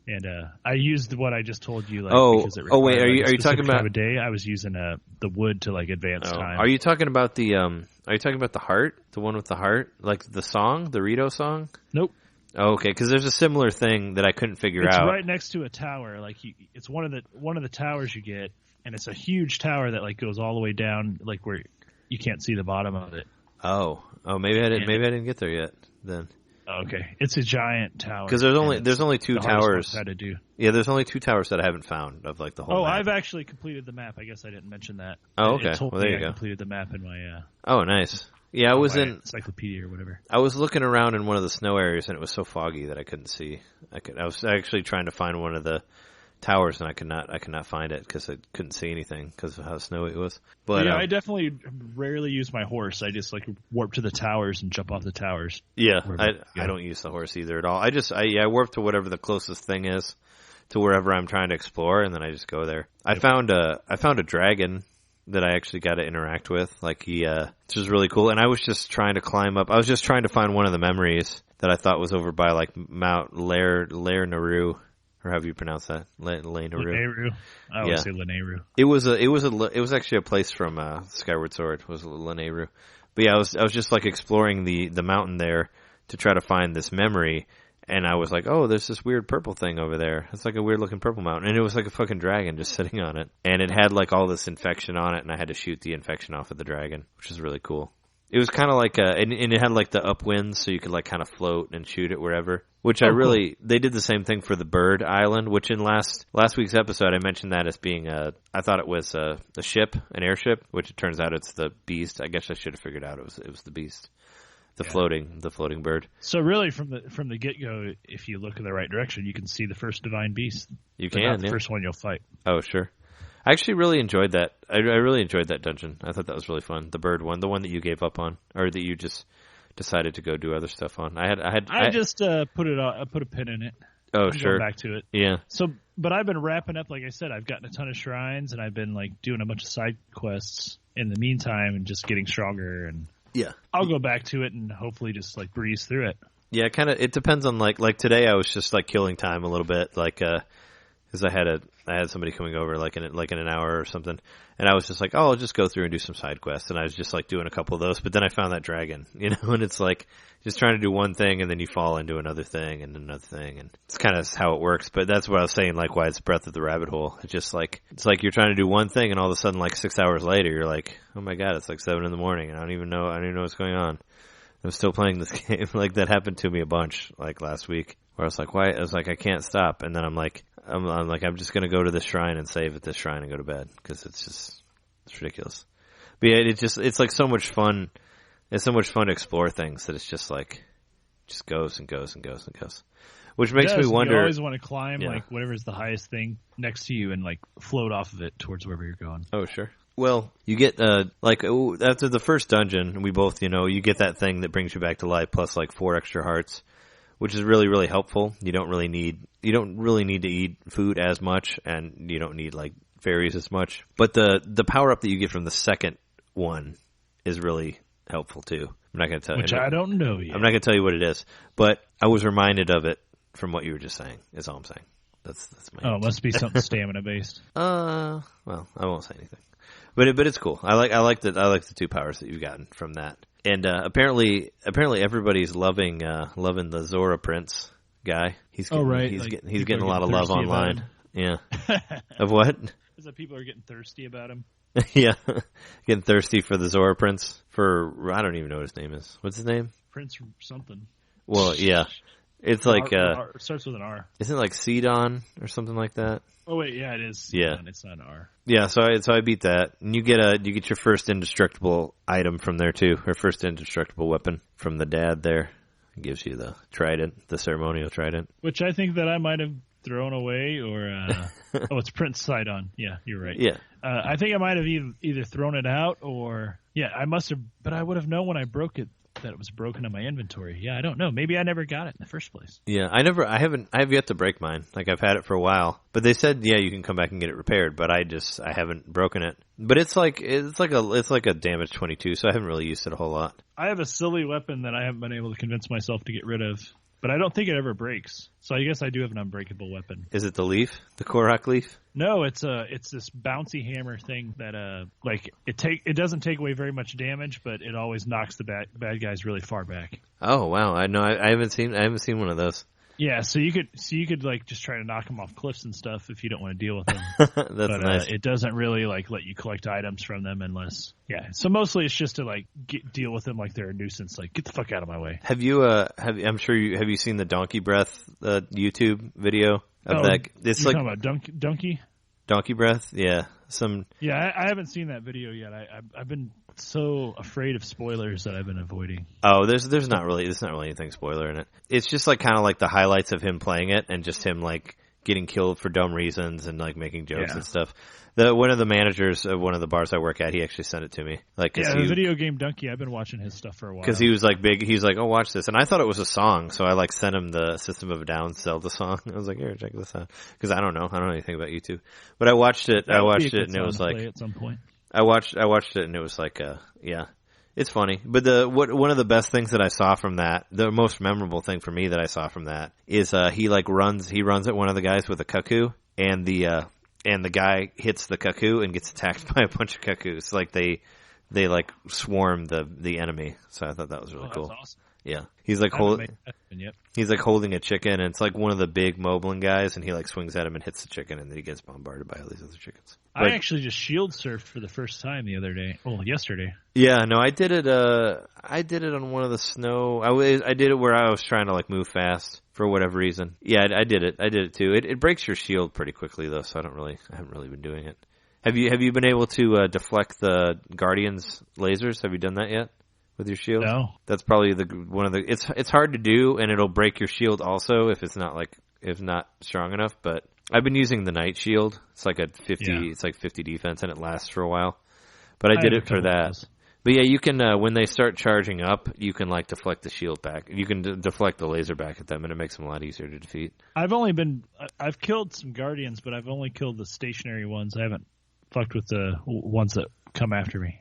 Speaker 2: and I used what I just told you.
Speaker 1: Because it wait, are you talking about
Speaker 2: a day? I was using the wood to like advance time.
Speaker 1: Are you talking about the Are you talking about the heart, the one with the heart, like the song, the Rito song?
Speaker 2: Nope.
Speaker 1: Oh, okay, because there's a similar thing that I couldn't figure out.
Speaker 2: It's right next to a tower. Like it's one of the towers you get. And it's a huge tower that like goes all the way down, like where you can't see the bottom of it.
Speaker 1: Oh, maybe I didn't. Maybe I didn't get there yet. Then.
Speaker 2: Okay, it's a giant tower.
Speaker 1: Because there's only 2 towers.
Speaker 2: How to do?
Speaker 1: Yeah, there's only 2 towers that I haven't found of like the whole.
Speaker 2: Oh,
Speaker 1: map.
Speaker 2: I've actually completed the map. I guess I didn't mention that.
Speaker 1: Oh, okay.
Speaker 2: It told
Speaker 1: well, there
Speaker 2: me
Speaker 1: you go.
Speaker 2: I completed the map in my.
Speaker 1: Oh, nice. Yeah, I was in
Speaker 2: encyclopedia or whatever.
Speaker 1: I was looking around in one of the snow areas, and it was so foggy that I couldn't see. I was actually trying to find one of the towers, and I could not find it because I couldn't see anything because of how snowy it was. But
Speaker 2: yeah, I definitely rarely use my horse. I just like warp to the towers and jump off the towers.
Speaker 1: Yeah, I don't use the horse either at all. I warp to whatever the closest thing is to wherever I'm trying to explore, and then I just go there. Yep. I found a dragon that I actually got to interact with, which was really cool. And I was just trying to climb up. I was just trying to find one of the memories that I thought was over by like Mount Lair Naru, or how do you pronounce that?
Speaker 2: Lanayru. I always say Lanayru.
Speaker 1: It was actually a place from Skyward Sword. Was Lanayru. But yeah, I was just like exploring the mountain there to try to find this memory. And I was like, oh, there's this weird purple thing over there. It's like a weird looking purple mountain. And it was like a fucking dragon just sitting on it. And it had like all this infection on it, and I had to shoot the infection off of the dragon, which is really cool. It was kind of like and it had like the upwinds, so you could like kind of float and shoot it wherever. Which cool. They did the same thing for the bird island, which in last week's episode I mentioned that as being I thought it was a ship, an airship, which it turns out it's the beast. I guess I should have figured out it was the beast. The floating bird.
Speaker 2: So really, from the get go, if you look in the right direction, you can see the first divine beast.
Speaker 1: You can,
Speaker 2: not the first one you'll fight.
Speaker 1: Oh, sure. I actually really enjoyed that. I really enjoyed that dungeon. I thought that was really fun. The bird one, the one that you gave up on, or that you just decided to go do other stuff on. I just
Speaker 2: put a pin in it.
Speaker 1: Oh, sure.
Speaker 2: Go back to it.
Speaker 1: Yeah.
Speaker 2: So, but I've been wrapping up. Like I said, I've gotten a ton of shrines, and I've been like doing a bunch of side quests in the meantime, and just getting stronger and.
Speaker 1: Yeah.
Speaker 2: I'll go back to it and hopefully just like breeze through it.
Speaker 1: Yeah, it depends on like today I was just like killing time a little bit, like cuz I had somebody coming over like in an hour or something, and I was just like, "Oh, I'll just go through and do some side quests." And I was just like doing a couple of those, but then I found that dragon, and it's like just trying to do one thing and then you fall into another thing and another thing, and it's kind of how it works. But that's what I was saying, like why it's Breath of the Rabbit Hole. It's like you're trying to do one thing and all of a sudden like 6 hours later you're like, "Oh my god, it's like 7 a.m. and I don't even know what's going on." I'm still playing this game. Like that happened to me a bunch like last week where I was like, why? I was like, I can't stop. And then I'm I'm just going to go to this shrine and save at this shrine and go to bed because it's ridiculous. But yeah, it's like so much fun. It's so much fun to explore things that it's just like, just goes and goes and goes and goes. Which makes me wonder.
Speaker 2: You always want to climb like whatever's the highest thing next to you and like float off of it towards wherever you're going.
Speaker 1: Oh, sure. Well, you get, after the first dungeon, we both, you get that thing that brings you back to life plus like 4 extra hearts, which is really, really helpful. You don't really need to eat food as much, and you don't need like fairies as much. But the power up that you get from the second one is really helpful too. I'm not going to tell you.
Speaker 2: Which I don't know yet.
Speaker 1: I'm not going to tell you what it is, but I was reminded of it from what you were just saying, is all I'm saying. That's my
Speaker 2: it must be something stamina based.
Speaker 1: Well, I won't say anything. But it's cool. I like the 2 powers that you've gotten from that. And apparently everybody's loving the Zora Prince guy. He's getting a lot of love online. Yeah. Of what?
Speaker 2: Is that people are getting thirsty about him?
Speaker 1: Yeah. Getting thirsty for the Zora Prince I don't even know what his name is. What's his name?
Speaker 2: Prince something.
Speaker 1: Well, yeah. It's like
Speaker 2: it starts with an R.
Speaker 1: Isn't it like Sidon or something like that?
Speaker 2: Oh wait, yeah, it is.
Speaker 1: Yeah,
Speaker 2: it's not an R.
Speaker 1: Yeah, so I beat that, and you get your first indestructible item from there too, or first indestructible weapon from the dad there. It gives you the trident, the ceremonial trident,
Speaker 2: which I think that I might have thrown away, or it's Prince Sidon. Yeah, you're right.
Speaker 1: Yeah,
Speaker 2: I think I might have either thrown it out or I must have, but I would have known when I broke it that it was broken in my inventory. Yeah, I don't know. Maybe I never got it in the first place.
Speaker 1: Yeah, I have yet to break mine. Like I've had it for a while, but they said you can come back and get it repaired. But I haven't broken it. But it's like a damage 22, so I haven't really used it a whole lot.
Speaker 2: I have a silly weapon that I haven't been able to convince myself to get rid of, but I don't think it ever breaks. So I guess I do have an unbreakable weapon.
Speaker 1: Is it the leaf, the Korok leaf?
Speaker 2: No, it's this bouncy hammer thing that it doesn't take away very much damage, but it always knocks the bad guys really far back.
Speaker 1: Oh wow, I haven't seen one of those.
Speaker 2: Yeah, so you could like just try to knock them off cliffs and stuff if you don't want to deal with them.
Speaker 1: That's nice.
Speaker 2: It doesn't really like let you collect items from them unless So mostly it's just to like deal with them like they're a nuisance. Like get the fuck out of my way.
Speaker 1: Have you have you seen the Donkey Breath YouTube video of that? It's
Speaker 2: you're talking about Donkey?
Speaker 1: Donkey breath? Yeah.
Speaker 2: Yeah, I haven't seen that video yet. I've been so afraid of spoilers that I've been avoiding.
Speaker 1: Oh, there's not really anything spoiler in it. It's just like kind of like the highlights of him playing it and just him like getting killed for dumb reasons and like making jokes and stuff. One of the managers of one of the bars I work at, he actually sent it to me. Like,
Speaker 2: the video game Donkey, I've been watching his stuff for a while.
Speaker 1: Because he was like big, he's like, oh, watch this. And I thought it was a song, so I like sent him the System of a Down Zelda song. I was like, here, check this out. Because I don't know anything about YouTube. But I watched it, and it was like,
Speaker 2: at some point.
Speaker 1: I watched it and it was like, yeah, it's funny. But one of the best things that I saw from that, the most memorable thing for me that I saw from that is, he runs at one of the guys with a cuckoo, and the guy hits the cuckoo and gets attacked by a bunch of cuckoos. Like they like swarm the enemy. So I thought that was really cool.
Speaker 2: That's awesome.
Speaker 1: Yeah. He's like holding a chicken, and it's like one of the big Moblin guys, and he like swings at him and hits the chicken, and then he gets bombarded by all these other chickens.
Speaker 2: I actually just shield surfed for the first time the other day. Well, yesterday.
Speaker 1: Yeah, no, I did it on one of the snow. I did it where I was trying to like move fast for whatever reason. Yeah, I did it too. It breaks your shield pretty quickly though, so I haven't really been doing it. Have you been able to deflect the Guardian's lasers? Have you done that yet with your shield?
Speaker 2: No.
Speaker 1: That's probably one of the. It's hard to do, and it'll break your shield also if it's not strong enough. But I've been using the Night Shield. It's like 50. It's like 50 defense, and it lasts for a while. But I did it for that. But yeah, you can when they start charging up, you can like deflect the shield back. You can deflect the laser back at them, and it makes them a lot easier to defeat.
Speaker 2: I've killed some Guardians, but I've only killed the stationary ones. I haven't fucked with the ones that come after me.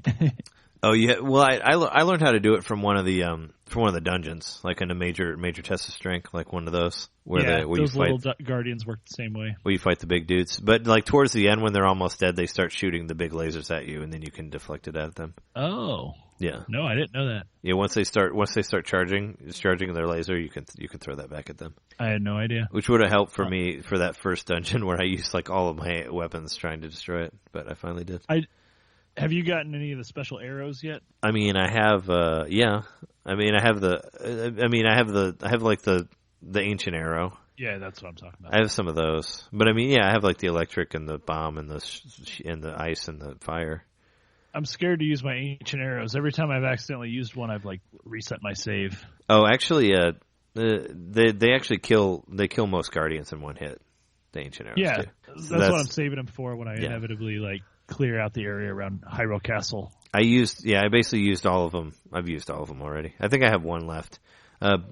Speaker 1: Oh yeah, well I learned how to do it from one of the dungeons, like in a major test of strength, like one of those where you fight
Speaker 2: little Guardians work the same way.
Speaker 1: Where you fight the big dudes, but like towards the end when they're almost dead, they start shooting the big lasers at you, and then you can deflect it at them.
Speaker 2: Oh,
Speaker 1: yeah.
Speaker 2: No, I didn't know that.
Speaker 1: Yeah, once they start charging their laser, you can throw that back at them.
Speaker 2: I had no idea.
Speaker 1: Which would have helped for me for that first dungeon where I used like all of my weapons trying to destroy it, but I finally did.
Speaker 2: Have you gotten any of the special arrows yet?
Speaker 1: I mean, I have, yeah. I mean, I have like the ancient arrow.
Speaker 2: Yeah, that's what I'm talking about.
Speaker 1: I have some of those. But I mean, yeah, I have like the electric and the bomb and the ice and the fire.
Speaker 2: I'm scared to use my ancient arrows. Every time I've accidentally used one, I've like reset my save.
Speaker 1: Oh, actually, they actually kill most Guardians in one hit. The ancient arrows.
Speaker 2: Yeah,
Speaker 1: too.
Speaker 2: That's what I'm saving them for when I inevitably like clear out the area around Hyrule Castle. I
Speaker 1: basically used all of them. I've used all of them already. I think I have one left.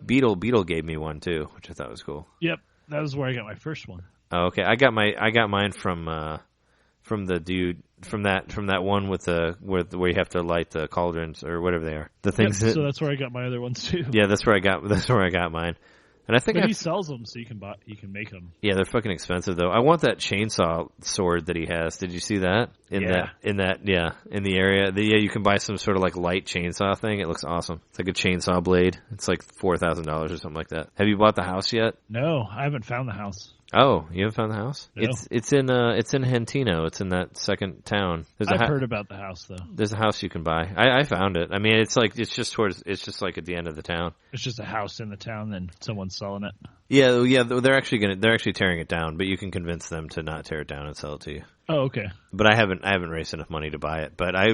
Speaker 1: Beetle gave me one too, which I thought was cool.
Speaker 2: Yep, that was where I got my first one.
Speaker 1: Oh, okay. I got mine from the dude from that one with where you have to light the cauldrons or whatever they are. The things.
Speaker 2: Yep, so that's where I got my other ones too.
Speaker 1: Yeah, that's where I got mine. And I think
Speaker 2: he sells them, so you can make them.
Speaker 1: Yeah, they're fucking expensive though. I want that chainsaw sword that he has. Did you see that in the area? You can buy some sort of like light chainsaw thing. It looks awesome. It's like a chainsaw blade. It's like $4,000 or something like that. Have you bought the house yet?
Speaker 2: No, I haven't found the house.
Speaker 1: Oh, you haven't found the house?
Speaker 2: No.
Speaker 1: It's in Hentino. It's in that second town.
Speaker 2: I've heard about the house though.
Speaker 1: There's a house you can buy. I found it. I mean, it's just like at the end of the town.
Speaker 2: It's just a house in the town, then someone's selling it.
Speaker 1: Yeah. They're actually tearing it down, but you can convince them to not tear it down and sell it to you.
Speaker 2: Oh, okay.
Speaker 1: But I haven't raised enough money to buy it. But I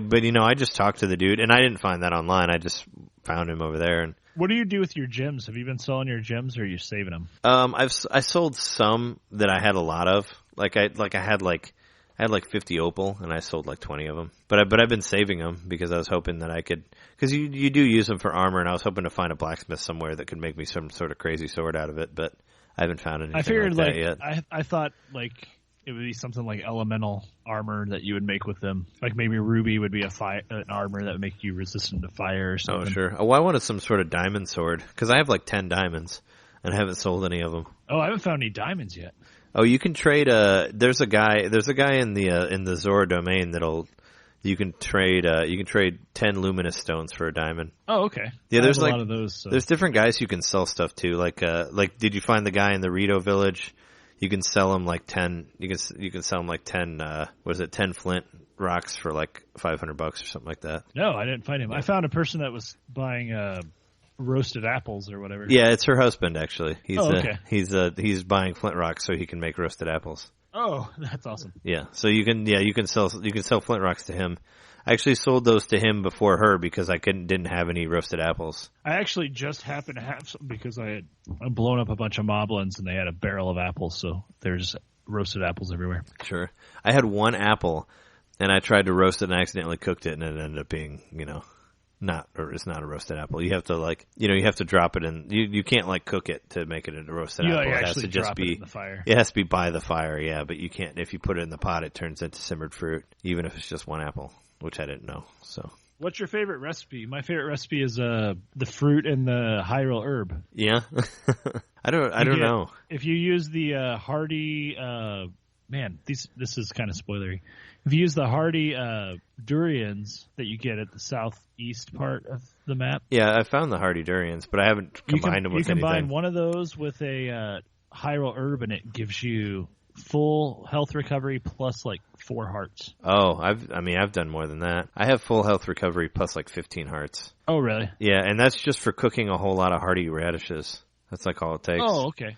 Speaker 1: just talked to the dude, and I didn't find that online. I just found him over there. And
Speaker 2: what do you do with your gems? Have you been selling your gems, or are you saving them?
Speaker 1: I sold some that I had a lot of. I had 50 opal, and I sold like 20 of them. But I've been saving them because I was hoping that I could, because you do use them for armor, and I was hoping to find a blacksmith somewhere that could make me some sort of crazy sword out of it. But I haven't found anything.
Speaker 2: I figured
Speaker 1: like that yet.
Speaker 2: I thought like it would be something like elemental armor that you would make with them. Like maybe ruby would be an armor that would make you resistant to fire or something.
Speaker 1: Oh, sure. Oh, I wanted some sort of diamond sword because I have like 10 diamonds and I haven't sold any of them.
Speaker 2: Oh, I haven't found any diamonds yet.
Speaker 1: Oh, you can trade. There's a guy in the Zora domain you can trade 10 luminous stones for a diamond.
Speaker 2: Oh, okay.
Speaker 1: Yeah, there's
Speaker 2: a lot of those. So.
Speaker 1: There's different guys you can sell stuff to. Like did you find the guy in the Rito village? You can sell him like 10. You can sell him like 10. 10 flint rocks for like $500 or something like that.
Speaker 2: No, I didn't find him. I found a person that was buying roasted apples or whatever.
Speaker 1: Yeah, it's her husband actually.
Speaker 2: Okay.
Speaker 1: He's buying flint rocks so he can make roasted apples.
Speaker 2: Oh, that's awesome.
Speaker 1: Yeah, so you can sell flint rocks to him. I actually sold those to him before her because I didn't have any roasted apples.
Speaker 2: I actually just happened to have some because I had blown up a bunch of moblins and they had a barrel of apples, so there's roasted apples everywhere.
Speaker 1: Sure. I had one apple and I tried to roast it and I accidentally cooked it and it ended up being, it's not a roasted apple. You have to you have to drop it in. You can't cook it to make it a roasted apple.
Speaker 2: It
Speaker 1: has to just be
Speaker 2: in the fire.
Speaker 1: It has to be by the fire, yeah. But you can't if you put it in the pot. It turns into simmered fruit, even if it's just one apple, which I didn't know. So,
Speaker 2: what's your favorite recipe? My favorite recipe is the fruit and the Hyrule herb.
Speaker 1: Yeah, I don't know
Speaker 2: if you use the hardy. This is kind of spoilery. If you use the hardy durians that you get at the southeast part of the map.
Speaker 1: Yeah, I found the hardy durians, but I haven't combined them with anything.
Speaker 2: You combine one of those with a Hyrule herb, and it gives you full health recovery plus 4 hearts.
Speaker 1: Oh, I've done more than that. I have full health recovery plus 15 hearts.
Speaker 2: Oh, really?
Speaker 1: Yeah, and that's just for cooking a whole lot of hardy radishes. That's all it takes.
Speaker 2: Oh, okay.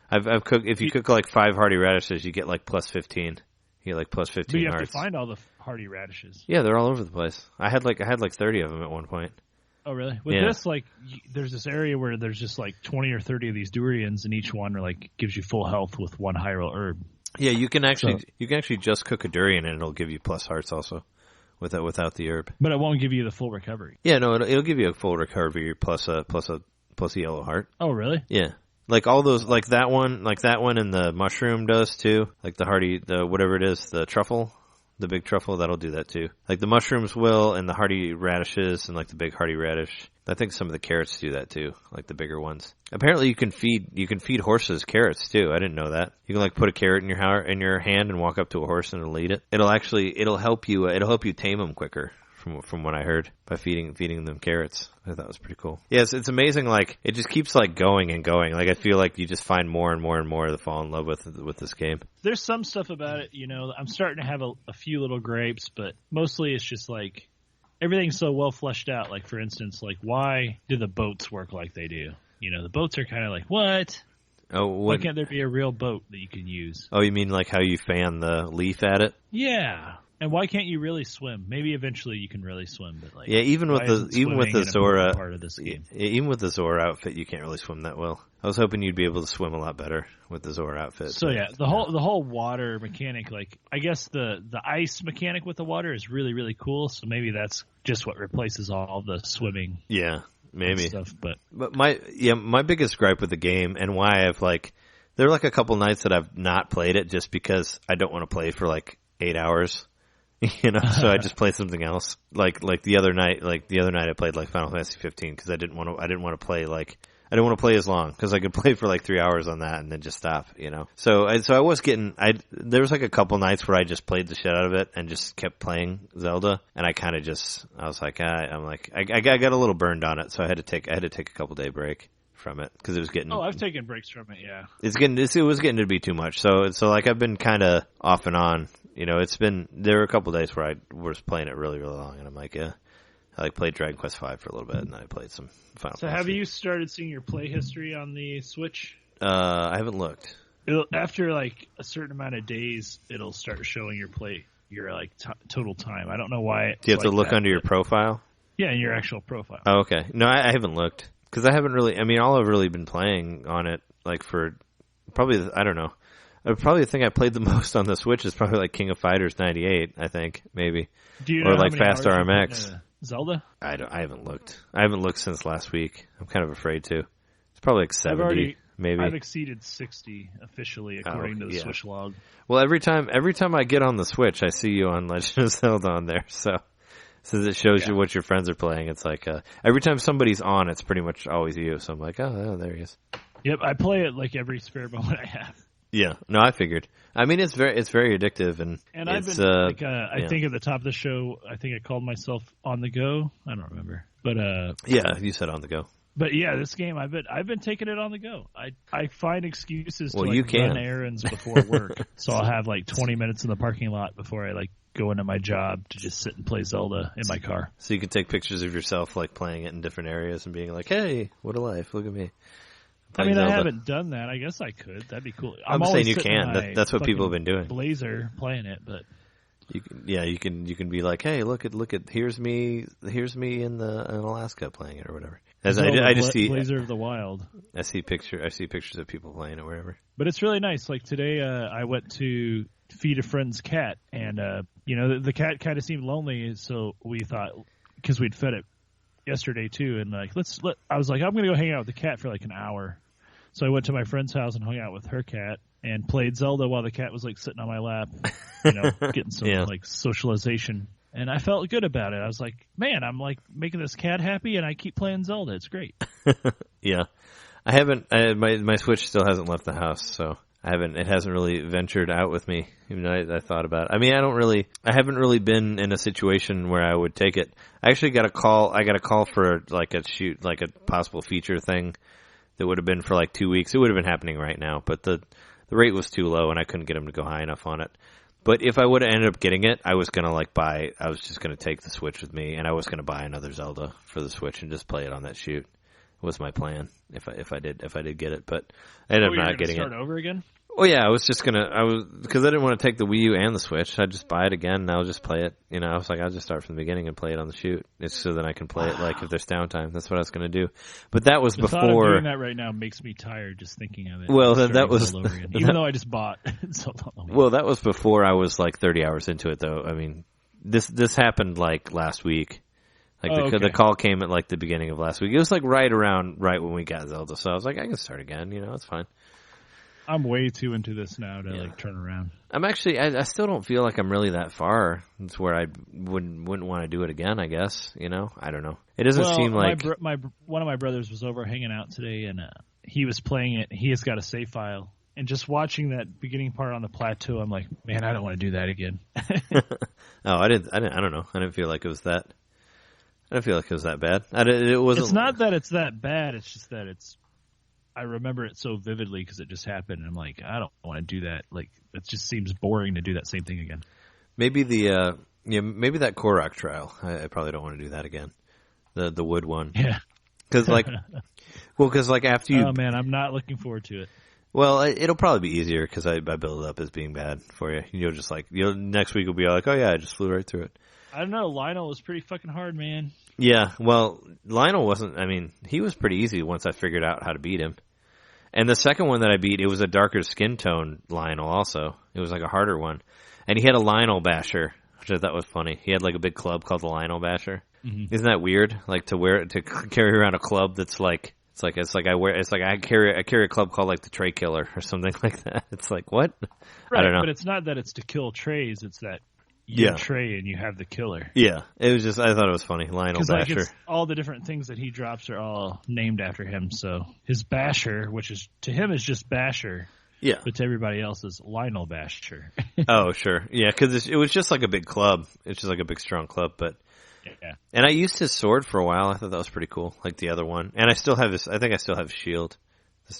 Speaker 1: I've cooked. If you cook 5 hardy radishes, you get plus 15. You get plus 15
Speaker 2: but you
Speaker 1: hearts.
Speaker 2: have to find all the hardy radishes.
Speaker 1: Yeah, they're all over the place. I had 30 of them at one point.
Speaker 2: Oh, really? With this, there's this area where there's just 20 or 30 of these durians, and each one gives you full health with one Hyrule herb.
Speaker 1: Yeah, you can actually just cook a durian and it'll give you plus hearts also, without the herb.
Speaker 2: But it won't give you the full recovery.
Speaker 1: Yeah, no, it'll give you a full recovery plus a yellow heart.
Speaker 2: Oh, really?
Speaker 1: Yeah. All those, that one and the mushroom does too. The hardy, whatever it is, the truffle, the big truffle, that'll do that too. The mushrooms will, and the hardy radishes, and the big hardy radish. I think some of the carrots do that too, the bigger ones. Apparently you can feed horses carrots too. I didn't know that. You can put a carrot in your hand and walk up to a horse and it'll eat it. It'll help you tame them quicker. From what I heard, by feeding them carrots. I thought that was pretty cool. Yes, it's amazing. It just keeps going and going. I feel you just find more and more and more to fall in love with this game.
Speaker 2: There's some stuff about it, I'm starting to have a few little gripes, but mostly it's just everything's so well fleshed out. For instance, why do the boats work like they do? The boats are kind of what?
Speaker 1: Oh,
Speaker 2: why can't there be a real boat that you can use?
Speaker 1: Oh, you mean how you fan the leaf at it?
Speaker 2: Yeah. And why can't you really swim? Maybe eventually you can really swim, but
Speaker 1: yeah, even with the Zora
Speaker 2: part of this game.
Speaker 1: Even with the Zora outfit, you can't really swim that well. I was hoping you'd be able to swim a lot better with the Zora outfit.
Speaker 2: So yeah, the whole water mechanic, I guess the ice mechanic with the water is really really cool. So maybe that's just what replaces all the swimming.
Speaker 1: Yeah, maybe
Speaker 2: stuff. But
Speaker 1: my biggest gripe with the game and why I've there are a couple nights that I've not played it just because I don't want to play for 8 hours. So I just played something else. The other night I played Final Fantasy 15 because I didn't want to play I didn't want to play as long because I could play for 3 hours on that and then just stop. So I was getting there was a couple nights where I just played the shit out of it and just kept playing Zelda and I kind of I was I got a little burned on it, so I had to take a couple day break from it because it was getting.
Speaker 2: Oh, I've taken breaks from it. Yeah,
Speaker 1: it was getting to be too much. So I've been kind of off and on. There were a couple days where I was playing it really, really long, and I'm yeah. I played Dragon Quest V for a little bit, and then I played some Final Fantasy.
Speaker 2: So have you started seeing your play history on the Switch?
Speaker 1: I haven't looked.
Speaker 2: After a certain amount of days, it'll start showing your total time. I don't know why.
Speaker 1: Do you have to look under your profile?
Speaker 2: Yeah, in your actual profile.
Speaker 1: Oh, okay. No, I haven't looked because I haven't really. All I've really been playing on it, for probably I don't know. Probably the thing I played the most on the Switch is probably King of Fighters 98, I think, maybe.
Speaker 2: Do you know
Speaker 1: or Fast RMX.
Speaker 2: Zelda?
Speaker 1: I haven't looked. I haven't looked since last week. I'm kind of afraid to. It's probably 70, maybe.
Speaker 2: I've exceeded 60 officially according to the Switch log.
Speaker 1: Well, every time I get on the Switch, I see you on Legend of Zelda on there. So since it shows you what your friends are playing, it's every time somebody's on, it's pretty much always you. So I'm oh, there he is.
Speaker 2: Yep, I play it every spare moment I have.
Speaker 1: Yeah, no, I figured. It's very addictive, and
Speaker 2: I've been I think at the top of the show, I think I called myself On the Go. I don't remember, but
Speaker 1: yeah, you said On the Go.
Speaker 2: But yeah, this game I've been taking it on the go. I find excuses to run errands before work, so I'll have 20 minutes in the parking lot before I go into my job to just sit and play Zelda in my car.
Speaker 1: So you can take pictures of yourself playing it in different areas and being hey, what a life! Look at me.
Speaker 2: I mean,
Speaker 1: Zelda.
Speaker 2: I haven't done that. I guess I could. That'd be cool.
Speaker 1: I'm saying you can. That's what people have been doing.
Speaker 2: Blazer playing it, but
Speaker 1: you can be like, hey, look at here's me in Alaska playing it or whatever. I just see
Speaker 2: Blazer of the Wild.
Speaker 1: I see pictures of people playing it wherever.
Speaker 2: But it's really nice. Like today, I went to feed a friend's cat, and the cat kind of seemed lonely, so we thought, because we'd fed it yesterday too, and like I was like, I'm gonna go hang out with the cat for like an hour. So I went to my friend's house and hung out with her cat and played Zelda while the cat was like sitting on my lap, getting some like socialization. And I felt good about it. I was like, man, I'm like making this cat happy, and I keep playing Zelda. It's great.
Speaker 1: Yeah, I haven't. My Switch still hasn't left the house, so it hasn't really ventured out with me. Even though I thought about it. I mean, I haven't really been in a situation where I would take it. I actually got a call. I got a call for like a possible feature thing that would have been for like 2 weeks. It would have been happening right now, but the rate was too low, and I couldn't get them to go high enough on it. But if I would have ended up getting it, I was just gonna take the Switch with me, and I was gonna buy another Zelda for the Switch and just play it on that shoot. Was my plan if I did get it, but I ended up not getting it.
Speaker 2: Start over again?
Speaker 1: Oh yeah, because I didn't want to take the Wii U and the Switch. I'd just buy it again and I'll just play it. I was like, I'll just start from the beginning and play it on the shoot. It's so that I can play it like if there's downtime. That's what I was going to do. But that was before.
Speaker 2: The thought of doing that right now makes me tired just thinking of it.
Speaker 1: Well, that was
Speaker 2: even though I just bought Zelda.
Speaker 1: Well, that was before I was like 30 hours into it, though. I mean, this happened like last week. Like the call came at like the beginning of last week. It was like right when we got Zelda. So I was like, I can start again. It's fine.
Speaker 2: I'm way too into this now to like turn around.
Speaker 1: I'm actually, I still don't feel like I'm really that far. It's where I wouldn't want to do it again, I guess. I don't know. It doesn't seem like
Speaker 2: one of my brothers was over hanging out today, and he was playing it. He has got a save file, and just watching that beginning part on the plateau, I'm like, man, I don't want to do that again.
Speaker 1: Oh, I don't know. I didn't feel like it was that. I didn't feel like it was that bad. It wasn't.
Speaker 2: It's not that it's that bad. It's just that I remember it so vividly because it just happened, and I'm like, I don't want to do that. Like, it just seems boring to do that same thing again.
Speaker 1: Maybe maybe that Korok trial. I probably don't want to do that again. The wood one.
Speaker 2: Yeah.
Speaker 1: Because after you.
Speaker 2: Oh man, I'm not looking forward to it.
Speaker 1: Well, it'll probably be easier because I build it up as being bad for you. You'll just next week will be like, oh yeah, I just flew right through it.
Speaker 2: I don't know. Lionel was pretty fucking hard, man.
Speaker 1: Yeah, well, Lionel wasn't. I mean, he was pretty easy once I figured out how to beat him. And the second one that I beat, it was a darker skin tone Lionel also. It was like a harder one. And he had a Lionel basher, which I thought was funny. He had like a big club called the Lionel basher. Mm-hmm. Isn't that weird? Like to carry around a club that's like I carry a club called like the Tray Killer or something like that. It's like, what?
Speaker 2: Right,
Speaker 1: I don't know.
Speaker 2: But it's not that it's to kill trays, it's that you tray and you have the killer.
Speaker 1: Yeah, it was just, I thought it was funny. Lionel Basher.
Speaker 2: All the different things that he drops are all named after him. So his Basher, which is to him is just Basher.
Speaker 1: Yeah.
Speaker 2: But to everybody else is Lionel Basher.
Speaker 1: Oh, sure. Yeah, because it was just like a big club. It's just like a big strong club. But
Speaker 2: yeah.
Speaker 1: And I used his sword for a while. I thought that was pretty cool, like the other one. And I still have his. I think I still have his shield.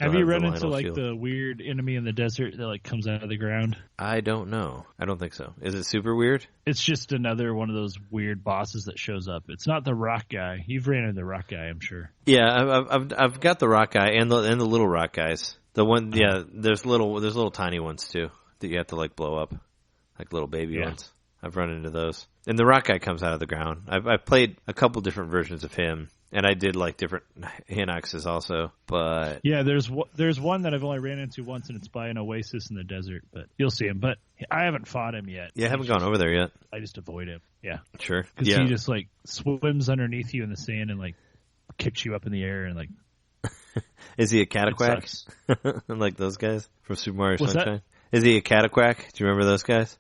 Speaker 2: Have you run into like the weird enemy in the desert that like comes out of the ground?
Speaker 1: I don't know. I don't think so. Is it super weird?
Speaker 2: It's just another one of those weird bosses that shows up. It's not the rock guy. You've ran into the rock guy, I'm sure.
Speaker 1: Yeah, I've got the rock guy and the little rock guys. The one, yeah. There's little tiny ones too that you have to like blow up, like little baby ones. I've run into those. And the rock guy comes out of the ground. I've played a couple different versions of him. And I did like different Hinoxes also, but
Speaker 2: yeah, there's one that I've only ran into once, and it's by an oasis in the desert. But you'll see him. But I haven't fought him yet.
Speaker 1: Yeah, I haven't gone over there yet.
Speaker 2: I just avoid him. Yeah,
Speaker 1: sure.
Speaker 2: Because he just like swims underneath you in the sand and like kicks you up in the air and like.
Speaker 1: Is he a cataquack? Like those guys from Super Mario Sunshine? Is he a cataquack? Do you remember those guys?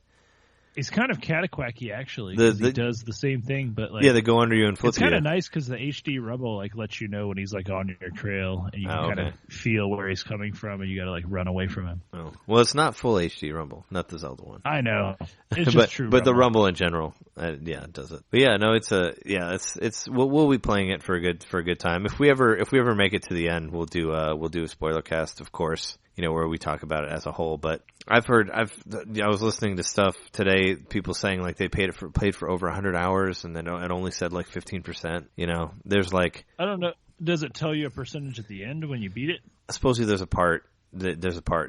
Speaker 2: He's kind of cataquacky, actually. He does the same thing, but like
Speaker 1: they go under you and flip you.
Speaker 2: It's kind of nice because the HD Rumble like lets you know when he's like on your trail, and you can kind of feel where he's coming from, and you got to like run away from him. Oh,
Speaker 1: well, it's not full HD Rumble, not the Zelda one.
Speaker 2: I know, it's just true.
Speaker 1: But the Rumble in general, it does it. But yeah, no, it's we'll be playing it for a good time. If we ever make it to the end, we'll do a spoiler cast, of course. where we talk about it as a whole. But I was listening to stuff today, people saying like they played for over 100 hours, and then it only said like 15%. There's like,
Speaker 2: I don't know. Does it tell you a percentage at the end when you beat it?
Speaker 1: Supposedly there's a part that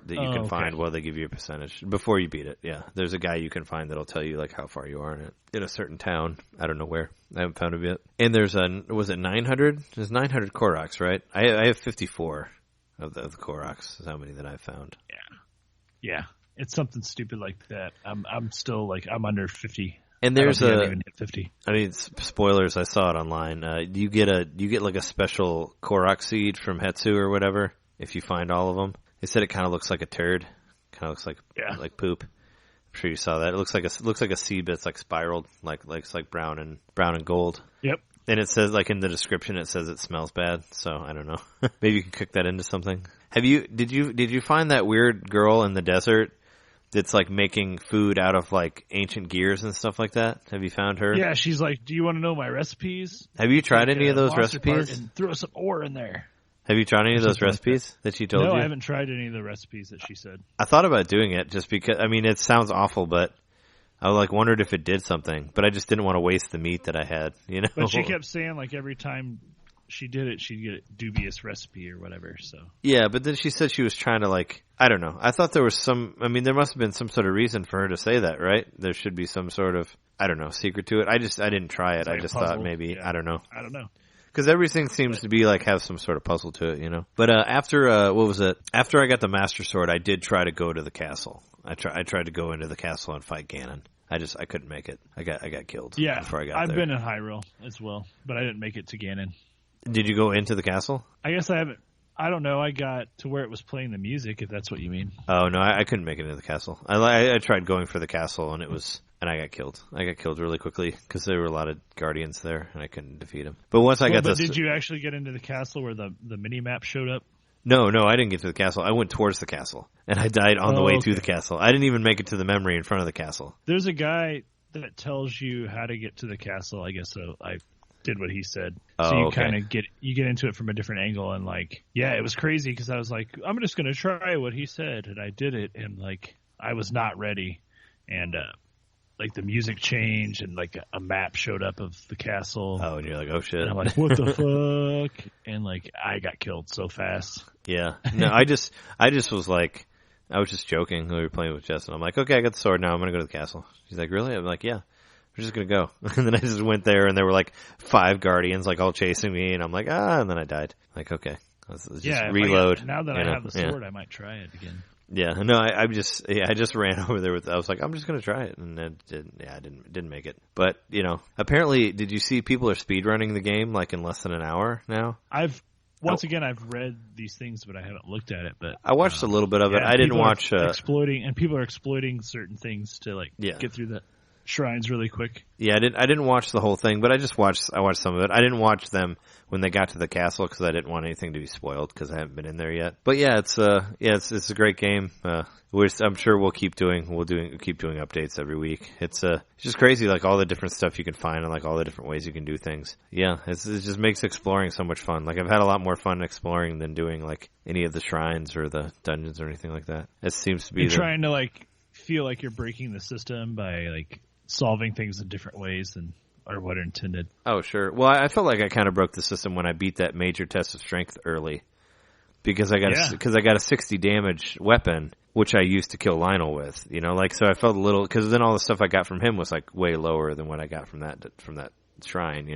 Speaker 1: you can find while they give you a percentage before you beat it. Yeah, there's a guy you can find that'll tell you like how far you are in a certain town. I don't know where. I haven't found it yet. And there's was it 900? There's 900 Koroks, right? I have 54 of the Koroks. Is how many that I've found.
Speaker 2: Yeah. It's something stupid like that. I'm still like I'm under 50.
Speaker 1: And there's
Speaker 2: I even hit 50.
Speaker 1: I mean, spoilers. I saw it online. You get like a special Korok seed from Hetsu or whatever if you find all of them. They said it kind of looks like a turd. Kind of looks like poop. I'm sure you saw that. It looks like a seed, but it's like spiraled, like brown and gold.
Speaker 2: Yep.
Speaker 1: And it says like in the description, it says it smells bad. So I don't know. Maybe you can cook that into something. Did you find that weird girl in the desert that's like making food out of like ancient gears and stuff like that? Have you found her?
Speaker 2: Yeah, she's like, "Do you want to know my recipes?"
Speaker 1: Have you tried any of those recipes?
Speaker 2: And throw some ore in there.
Speaker 1: Have you tried any of those recipes that she told you?
Speaker 2: No, I haven't tried any of the recipes that she said.
Speaker 1: I thought about doing it just because, I mean, it sounds awful, but I like wondered if it did something, but I just didn't want to waste the meat that I had,
Speaker 2: But she kept saying like every time she did it, she'd get a dubious recipe or whatever, so.
Speaker 1: Yeah, but then she said she was trying to like, I don't know. I thought there was there must have been some sort of reason for her to say that, right? There should be some sort of, I don't know, secret to it. I didn't try it. I just thought maybe, yeah. I don't know. Because everything seems to be like have some sort of puzzle to it, But after what was it? After I got the Master Sword, I did try to go to the castle. I tried to go into the castle and fight Ganon. I couldn't make it. I got killed.
Speaker 2: Yeah,
Speaker 1: before I got
Speaker 2: I've
Speaker 1: there.
Speaker 2: been in Hyrule as well, but I didn't make it to Ganon.
Speaker 1: Did you go into the castle?
Speaker 2: I guess I haven't. I don't know. I got to where it was playing the music, if that's what you mean.
Speaker 1: Oh no, I couldn't make it into the castle. I tried going for the castle and I got killed. I got killed really quickly because there were a lot of guardians there, and I couldn't defeat them. But once I got this,
Speaker 2: did you actually get into the castle where the mini map showed up?
Speaker 1: No, I didn't get to the castle. I went towards the castle, and I died on the way to the castle. I didn't even make it to the memory in front of the castle.
Speaker 2: There's a guy that tells you how to get to the castle. I guess so. I did what he said. So you kind of get into it from a different angle, and like, yeah, it was crazy because I was like, I'm just going to try what he said, and I did it, and like, I was not ready, and like the music changed, and like a map showed up of the castle.
Speaker 1: Oh, and you're like, oh shit!
Speaker 2: And I'm like, what the fuck? And like, I got killed so fast.
Speaker 1: Yeah, no, I just was like, I was just joking. We were playing with Jess, and I'm like, okay, I got the sword now. I'm gonna go to the castle. She's like, really? I'm like, yeah. We're just gonna go. And then I just went there, and there were like 5 guardians, like all chasing me, and I'm like, and then I died. Like, okay, let's just reload.
Speaker 2: Now that I have the sword, I might try it again.
Speaker 1: Yeah, no, I just ran over there I was like, I'm just gonna try it, and I didn't make it. But apparently, did you see people are speedrunning the game like in less than an hour now?
Speaker 2: I've read these things, but I haven't looked at it. But
Speaker 1: I watched a little bit of it. I didn't watch
Speaker 2: people are exploiting certain things to like get through the shrines really quick. Yeah,
Speaker 1: I didn't watch the whole thing, but I watched some of it. I didn't watch them when they got to the castle because I didn't want anything to be spoiled because I haven't been in there yet. But yeah, it's a great game. I'm sure we'll keep doing updates every week. It's just crazy, like all the different stuff you can find and like all the different ways you can do things. Yeah, it just makes exploring so much fun. Like I've had a lot more fun exploring than doing like any of the shrines or the dungeons or anything like that. It seems to be
Speaker 2: trying to like feel like you're breaking the system by like solving things in different ways or what are intended.
Speaker 1: Oh, sure. Well, I felt like I kind of broke the system when I beat that major test of strength early because I got a 60 damage weapon, which I used to kill Lionel with, so I felt a little, because then all the stuff I got from him was like way lower than what I got from that shrine,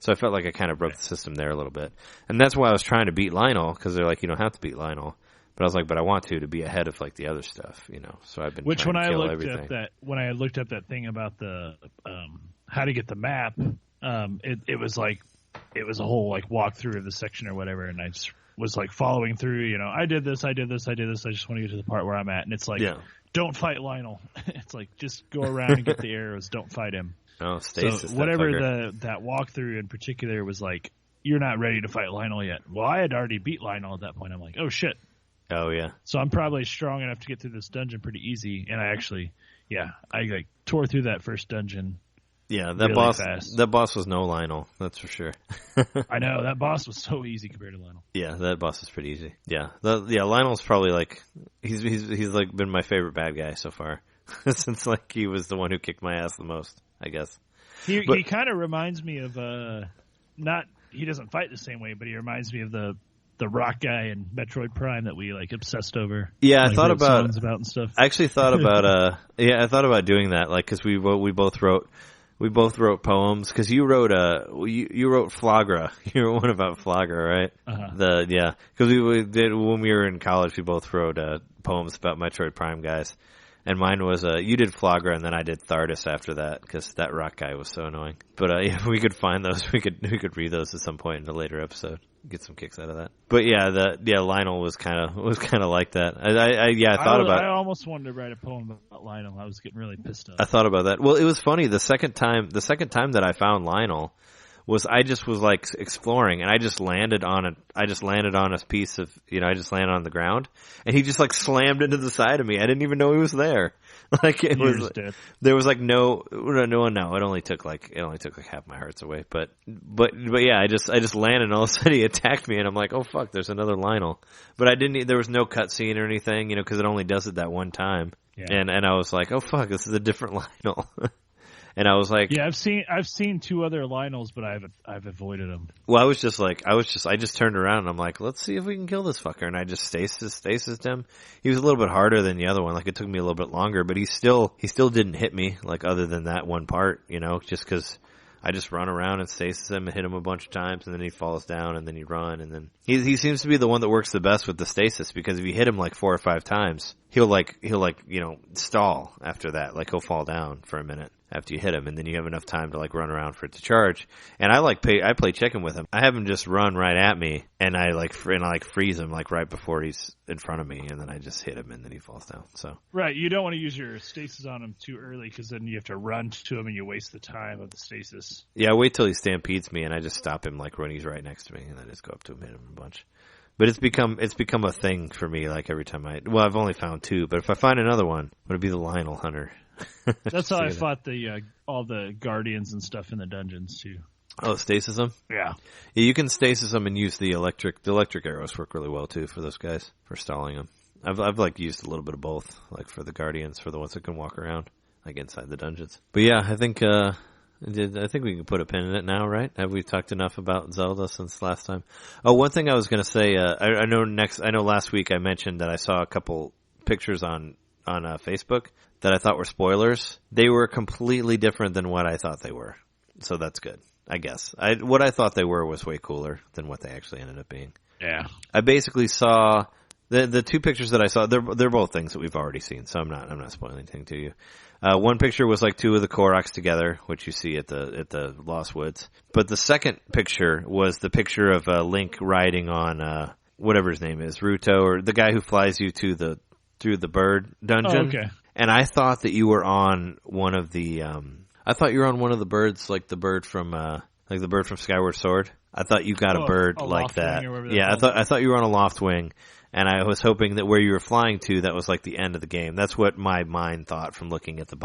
Speaker 1: So I felt like I kind of broke the system there a little bit. And that's why I was trying to beat Lionel, because they're like, you don't have to beat Lionel. But I was like, but I want to be ahead of like the other stuff, So I've been trying to kill everything.
Speaker 2: When I looked up that thing about the how to get the map, it was like it was a whole like walkthrough of the section or whatever, and I just was like following through. I did this. I just want to get to the part where I'm at, and it's like, don't fight Lionel. It's like just go around and get the arrows. Don't fight him.
Speaker 1: Oh, stasis.
Speaker 2: So whatever that walkthrough in particular was like, you're not ready to fight Lionel yet. Well, I had already beat Lionel at that point. I'm like, oh shit.
Speaker 1: Oh, yeah.
Speaker 2: So I'm probably strong enough to get through this dungeon pretty easy. And I actually, I like tore through that first dungeon
Speaker 1: Yeah,
Speaker 2: fast.
Speaker 1: That boss was no Lionel, that's for sure.
Speaker 2: I know that boss was so easy compared to Lionel.
Speaker 1: Yeah, that boss is pretty easy. Yeah, Lionel's probably like he's like been my favorite bad guy so far since like he was the one who kicked my ass the most, I guess.
Speaker 2: He kind of reminds me of he doesn't fight the same way, but he reminds me of the rock guy in Metroid Prime that we like obsessed over.
Speaker 1: Yeah, I
Speaker 2: like,
Speaker 1: thought about
Speaker 2: and stuff.
Speaker 1: I actually thought about I thought about doing that, like because we both wrote poems because you wrote you wrote Flagra. You wrote one about Flagra, right?
Speaker 2: Uh-huh.
Speaker 1: Because we did when we were in college. We both wrote poems about Metroid Prime guys, and mine was you did Flagra and then I did Thardus after that because that rock guy was so annoying. But if we could find those, we could read those at some point in a later episode. Get some kicks out of that. But Lionel was kind of like that. I
Speaker 2: almost wanted to write a poem about Lionel. I was getting really pissed off.
Speaker 1: I thought about that. Well, it was funny. The second time that I found Lionel was I just was like exploring and I just landed on a piece of, I just landed on the ground and he just like slammed into the side of me. I didn't even know he was there. Like it was, there was like no, it only took like half my hearts away. But yeah, I just landed and all of a sudden he attacked me and I'm like, oh fuck, there's another Lionel. But there was no cutscene or anything, cause it only does it that one time. Yeah. And I was like, oh fuck, this is a different Lionel. And I was like,
Speaker 2: yeah, I've seen two other Lionels, but I've avoided them.
Speaker 1: Well, I just turned around and I'm like, let's see if we can kill this fucker. And I just stasised him. He was a little bit harder than the other one. Like it took me a little bit longer, but he still didn't hit me. Like other than that one part, just cause I just run around and stasis him and hit him a bunch of times and then he falls down and then you run and then he seems to be the one that works the best with the stasis because if you hit him like 4 or 5 times, he'll stall after that. Like he'll fall down for a minute after you hit him and then you have enough time to like run around for it to charge. And I play chicken with him. I have him just run right at me and I freeze him like right before he's in front of me and then I just hit him and then he falls down. So
Speaker 2: right, you don't want to use your stasis on him too early because then you have to run to him and you waste the time of the stasis.
Speaker 1: Yeah, I wait till he stampedes me and I just stop him like when he's right next to me and I just go up to him and hit him a bunch. But it's become a thing for me. Like every time I've only found 2, but if I find another one, it would be the Lionel Hunter.
Speaker 2: That's how I fought all the guardians and stuff in the dungeons too.
Speaker 1: Oh, stasis them?
Speaker 2: Yeah.
Speaker 1: Yeah, you can stasis them and use the electric arrows work really well too for those guys for stalling them. I've like used a little bit of both, like for the guardians, for the ones that can walk around, like inside the dungeons. But yeah, I think we can put a pin in it now, right? Have we talked enough about Zelda since last time? Oh, one thing I was going to say, I know last week I mentioned that I saw a couple pictures on Facebook that I thought were spoilers. They were completely different than what I thought they were. So that's good, I guess. What I thought they were was way cooler than what they actually ended up being.
Speaker 2: Yeah.
Speaker 1: I basically saw the 2 pictures that I saw, they're both things that we've already seen, so I'm not spoiling anything to you. One picture was like 2 of the Koroks together, which you see at the Lost Woods. But the second picture was the picture of Link riding on whatever his name is, Ruto, or the guy who flies you through the bird dungeon.
Speaker 2: Oh, okay.
Speaker 1: And I thought that you were on one of the birds, like the bird from Skyward Sword. I thought you got a bird like that. Yeah, I thought you were on a loft wing. And I was hoping that where you were flying to, that was like the end of the game. That's what my mind thought from looking at the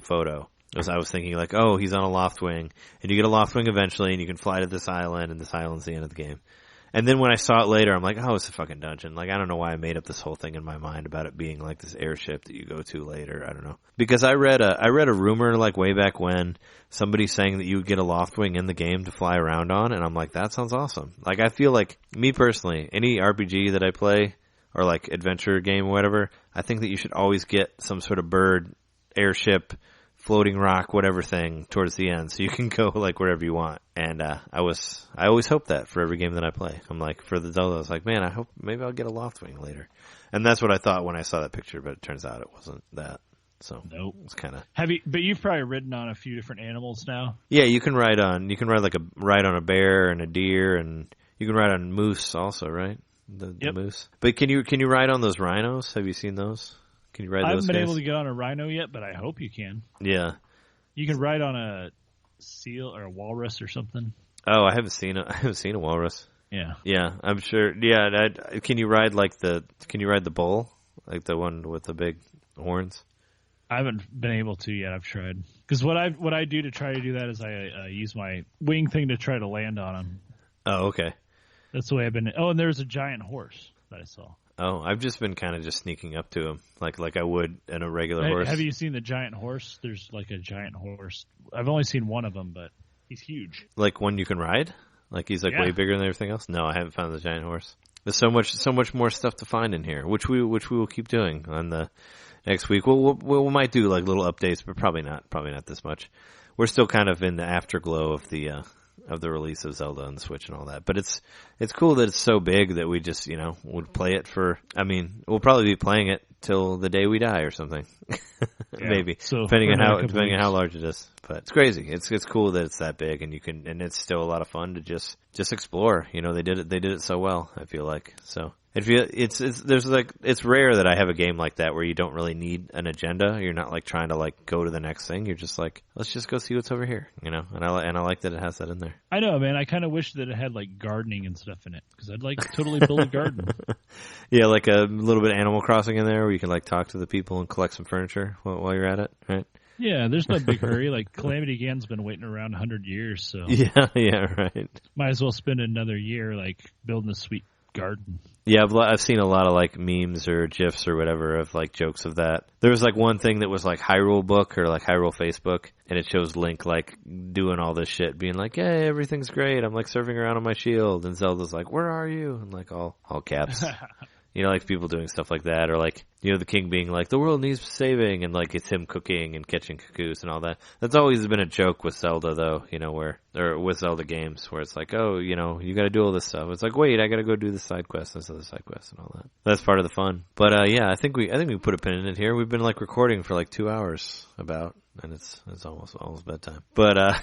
Speaker 1: photo. I was thinking like, oh, he's on a loft wing, and you get a loft wing eventually, and you can fly to this island, and this island's the end of the game. And then when I saw it later, I'm like, oh, it's a fucking dungeon. Like, I don't know why I made up this whole thing in my mind about it being like this airship that you go to later. I don't know. Because I read a rumor like way back when, somebody saying that you would get a loft wing in the game to fly around on, and I'm like, that sounds awesome. Like, I feel like, me personally, any RPG that I play, or like adventure game or whatever, I think that you should always get some sort of bird, airship, floating rock, whatever thing towards the end, so you can go like wherever you want. And I always hope that for every game that I play. I'm like, for the Zelda, I was like, man, I hope maybe I'll get a loft wing later. And that's what I thought when I saw that picture, but it turns out it wasn't that. So
Speaker 2: nope.
Speaker 1: It's kind of
Speaker 2: but you've probably ridden on a few different animals now.
Speaker 1: Yeah, you can ride on a bear and a deer, and you can ride on moose also, right? The moose. But can you ride on those rhinos? Have you seen those? Can you ride those? I
Speaker 2: haven't been able to get on a rhino yet, but I hope you can.
Speaker 1: Yeah.
Speaker 2: You can ride on a seal or a walrus or something.
Speaker 1: Oh, I haven't seen a walrus.
Speaker 2: Yeah.
Speaker 1: Yeah, I'm sure. Yeah, can you ride the bull, like the one with the big horns?
Speaker 2: I haven't been able to yet. I've tried. Because what I do to try to do that is I use my wing thing to try to land on them.
Speaker 1: Oh, okay.
Speaker 2: That's the way I've been. Oh, and there's a giant horse that I saw.
Speaker 1: Oh, I've just been kind of just sneaking up to him, like I would in a regular horse.
Speaker 2: Have you seen the giant horse? There's like a giant horse. I've only seen one of them, but he's huge.
Speaker 1: Like one you can ride? Like he's like way bigger than everything else? No, I haven't found the giant horse. There's so much more stuff to find in here, which we will keep doing on the next week. We might do like little updates, but probably not this much. We're still kind of in the afterglow of the release of Zelda on the Switch and all that. But it's cool that it's so big that we just, would play it for, we'll probably be playing it till the day we die or something. Maybe. So depending on how large it is. But it's crazy. It's cool that it's that big and it's still a lot of fun to just explore. They did it so well, I feel like. So it's rare that I have a game like that where you don't really need an agenda. You're not like trying to like go to the next thing. You're just like, let's just go see what's over here, and I like that it has that in there.
Speaker 2: I know, man. I kind of wish that it had like gardening and stuff in it because I'd like to totally build a garden.
Speaker 1: Yeah, like a little bit of Animal Crossing in there where you can like talk to the people and collect some furniture while you're at it, right? Yeah,
Speaker 2: there's no big hurry. Like Calamity Gan's been waiting around 100 years, so
Speaker 1: yeah, right.
Speaker 2: Might as well spend another year like building a sweet garden.
Speaker 1: Yeah, I've seen a lot of like memes or GIFs or whatever of like jokes of that. There was like one thing that was like Hyrule Book or like Hyrule Facebook, and it shows Link like doing all this shit, being like, "Hey, everything's great. I'm like surfing around on my shield," and Zelda's like, "Where are you?" and like all caps. Like people doing stuff like that, or like, the king being like, the world needs saving, and like it's him cooking and catching cuckoos and all that. That's always been a joke with Zelda though, or with Zelda games where it's like, oh, you gotta do all this stuff. It's like, wait, I gotta go do this side quest, this other side quest and all that. That's part of the fun. But I think we put a pin in it here. We've been like recording for like 2 hours and it's almost bedtime. But,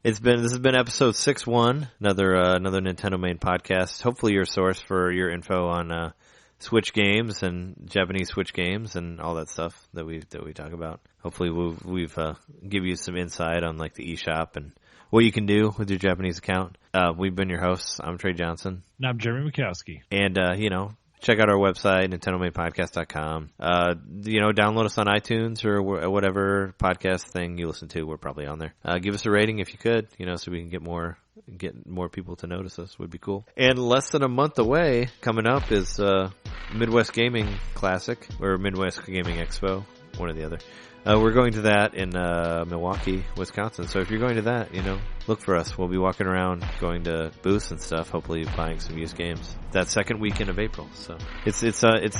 Speaker 1: this has been episode 6-1, another NintenDomain podcast. Hopefully your source for your info on Switch games and Japanese Switch games and all that stuff that we talk about. Hopefully we've give you some insight on like the eShop and what you can do with your Japanese account. We've been your hosts. I'm Trey Johnson.
Speaker 2: And I'm Jeremy Mikowski.
Speaker 1: And check out our website, NintenDomainPodcast.com. Download us on iTunes or whatever podcast thing you listen to. We're probably on there. Give us a rating if you could, so we can get more people to notice us. Would be cool. And less than a month away, coming up is Midwest Gaming Classic or Midwest Gaming Expo, one or the other. We're going to that in Milwaukee, Wisconsin. So if you're going to that, look for us. We'll be walking around, going to booths and stuff, hopefully buying some used games. That second weekend of April. So it's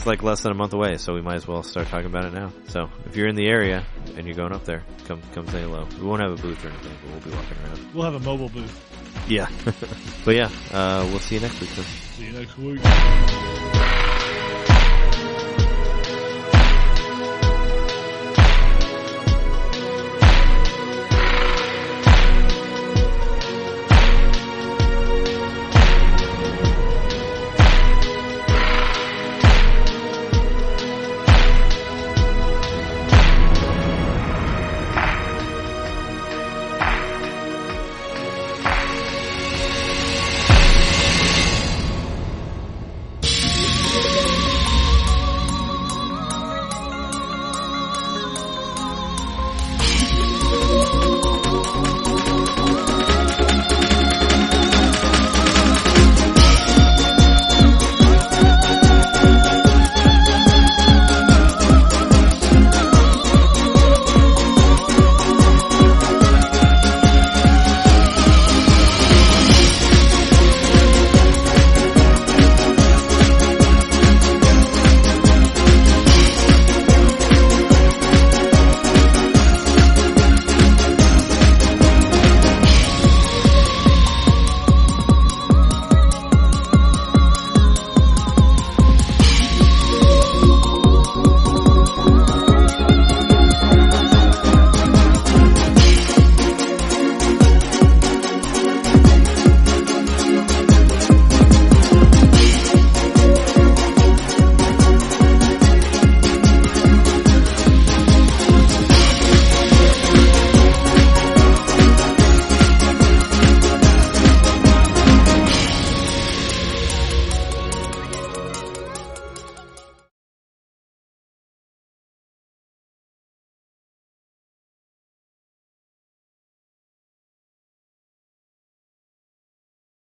Speaker 1: like less than a month away, so we might as well start talking about it now. So if you're in the area and you're going up there, come say hello. We won't have a booth or anything, but we'll be walking around.
Speaker 2: We'll have a mobile booth.
Speaker 1: Yeah. But we'll see you next week.
Speaker 2: See you next week.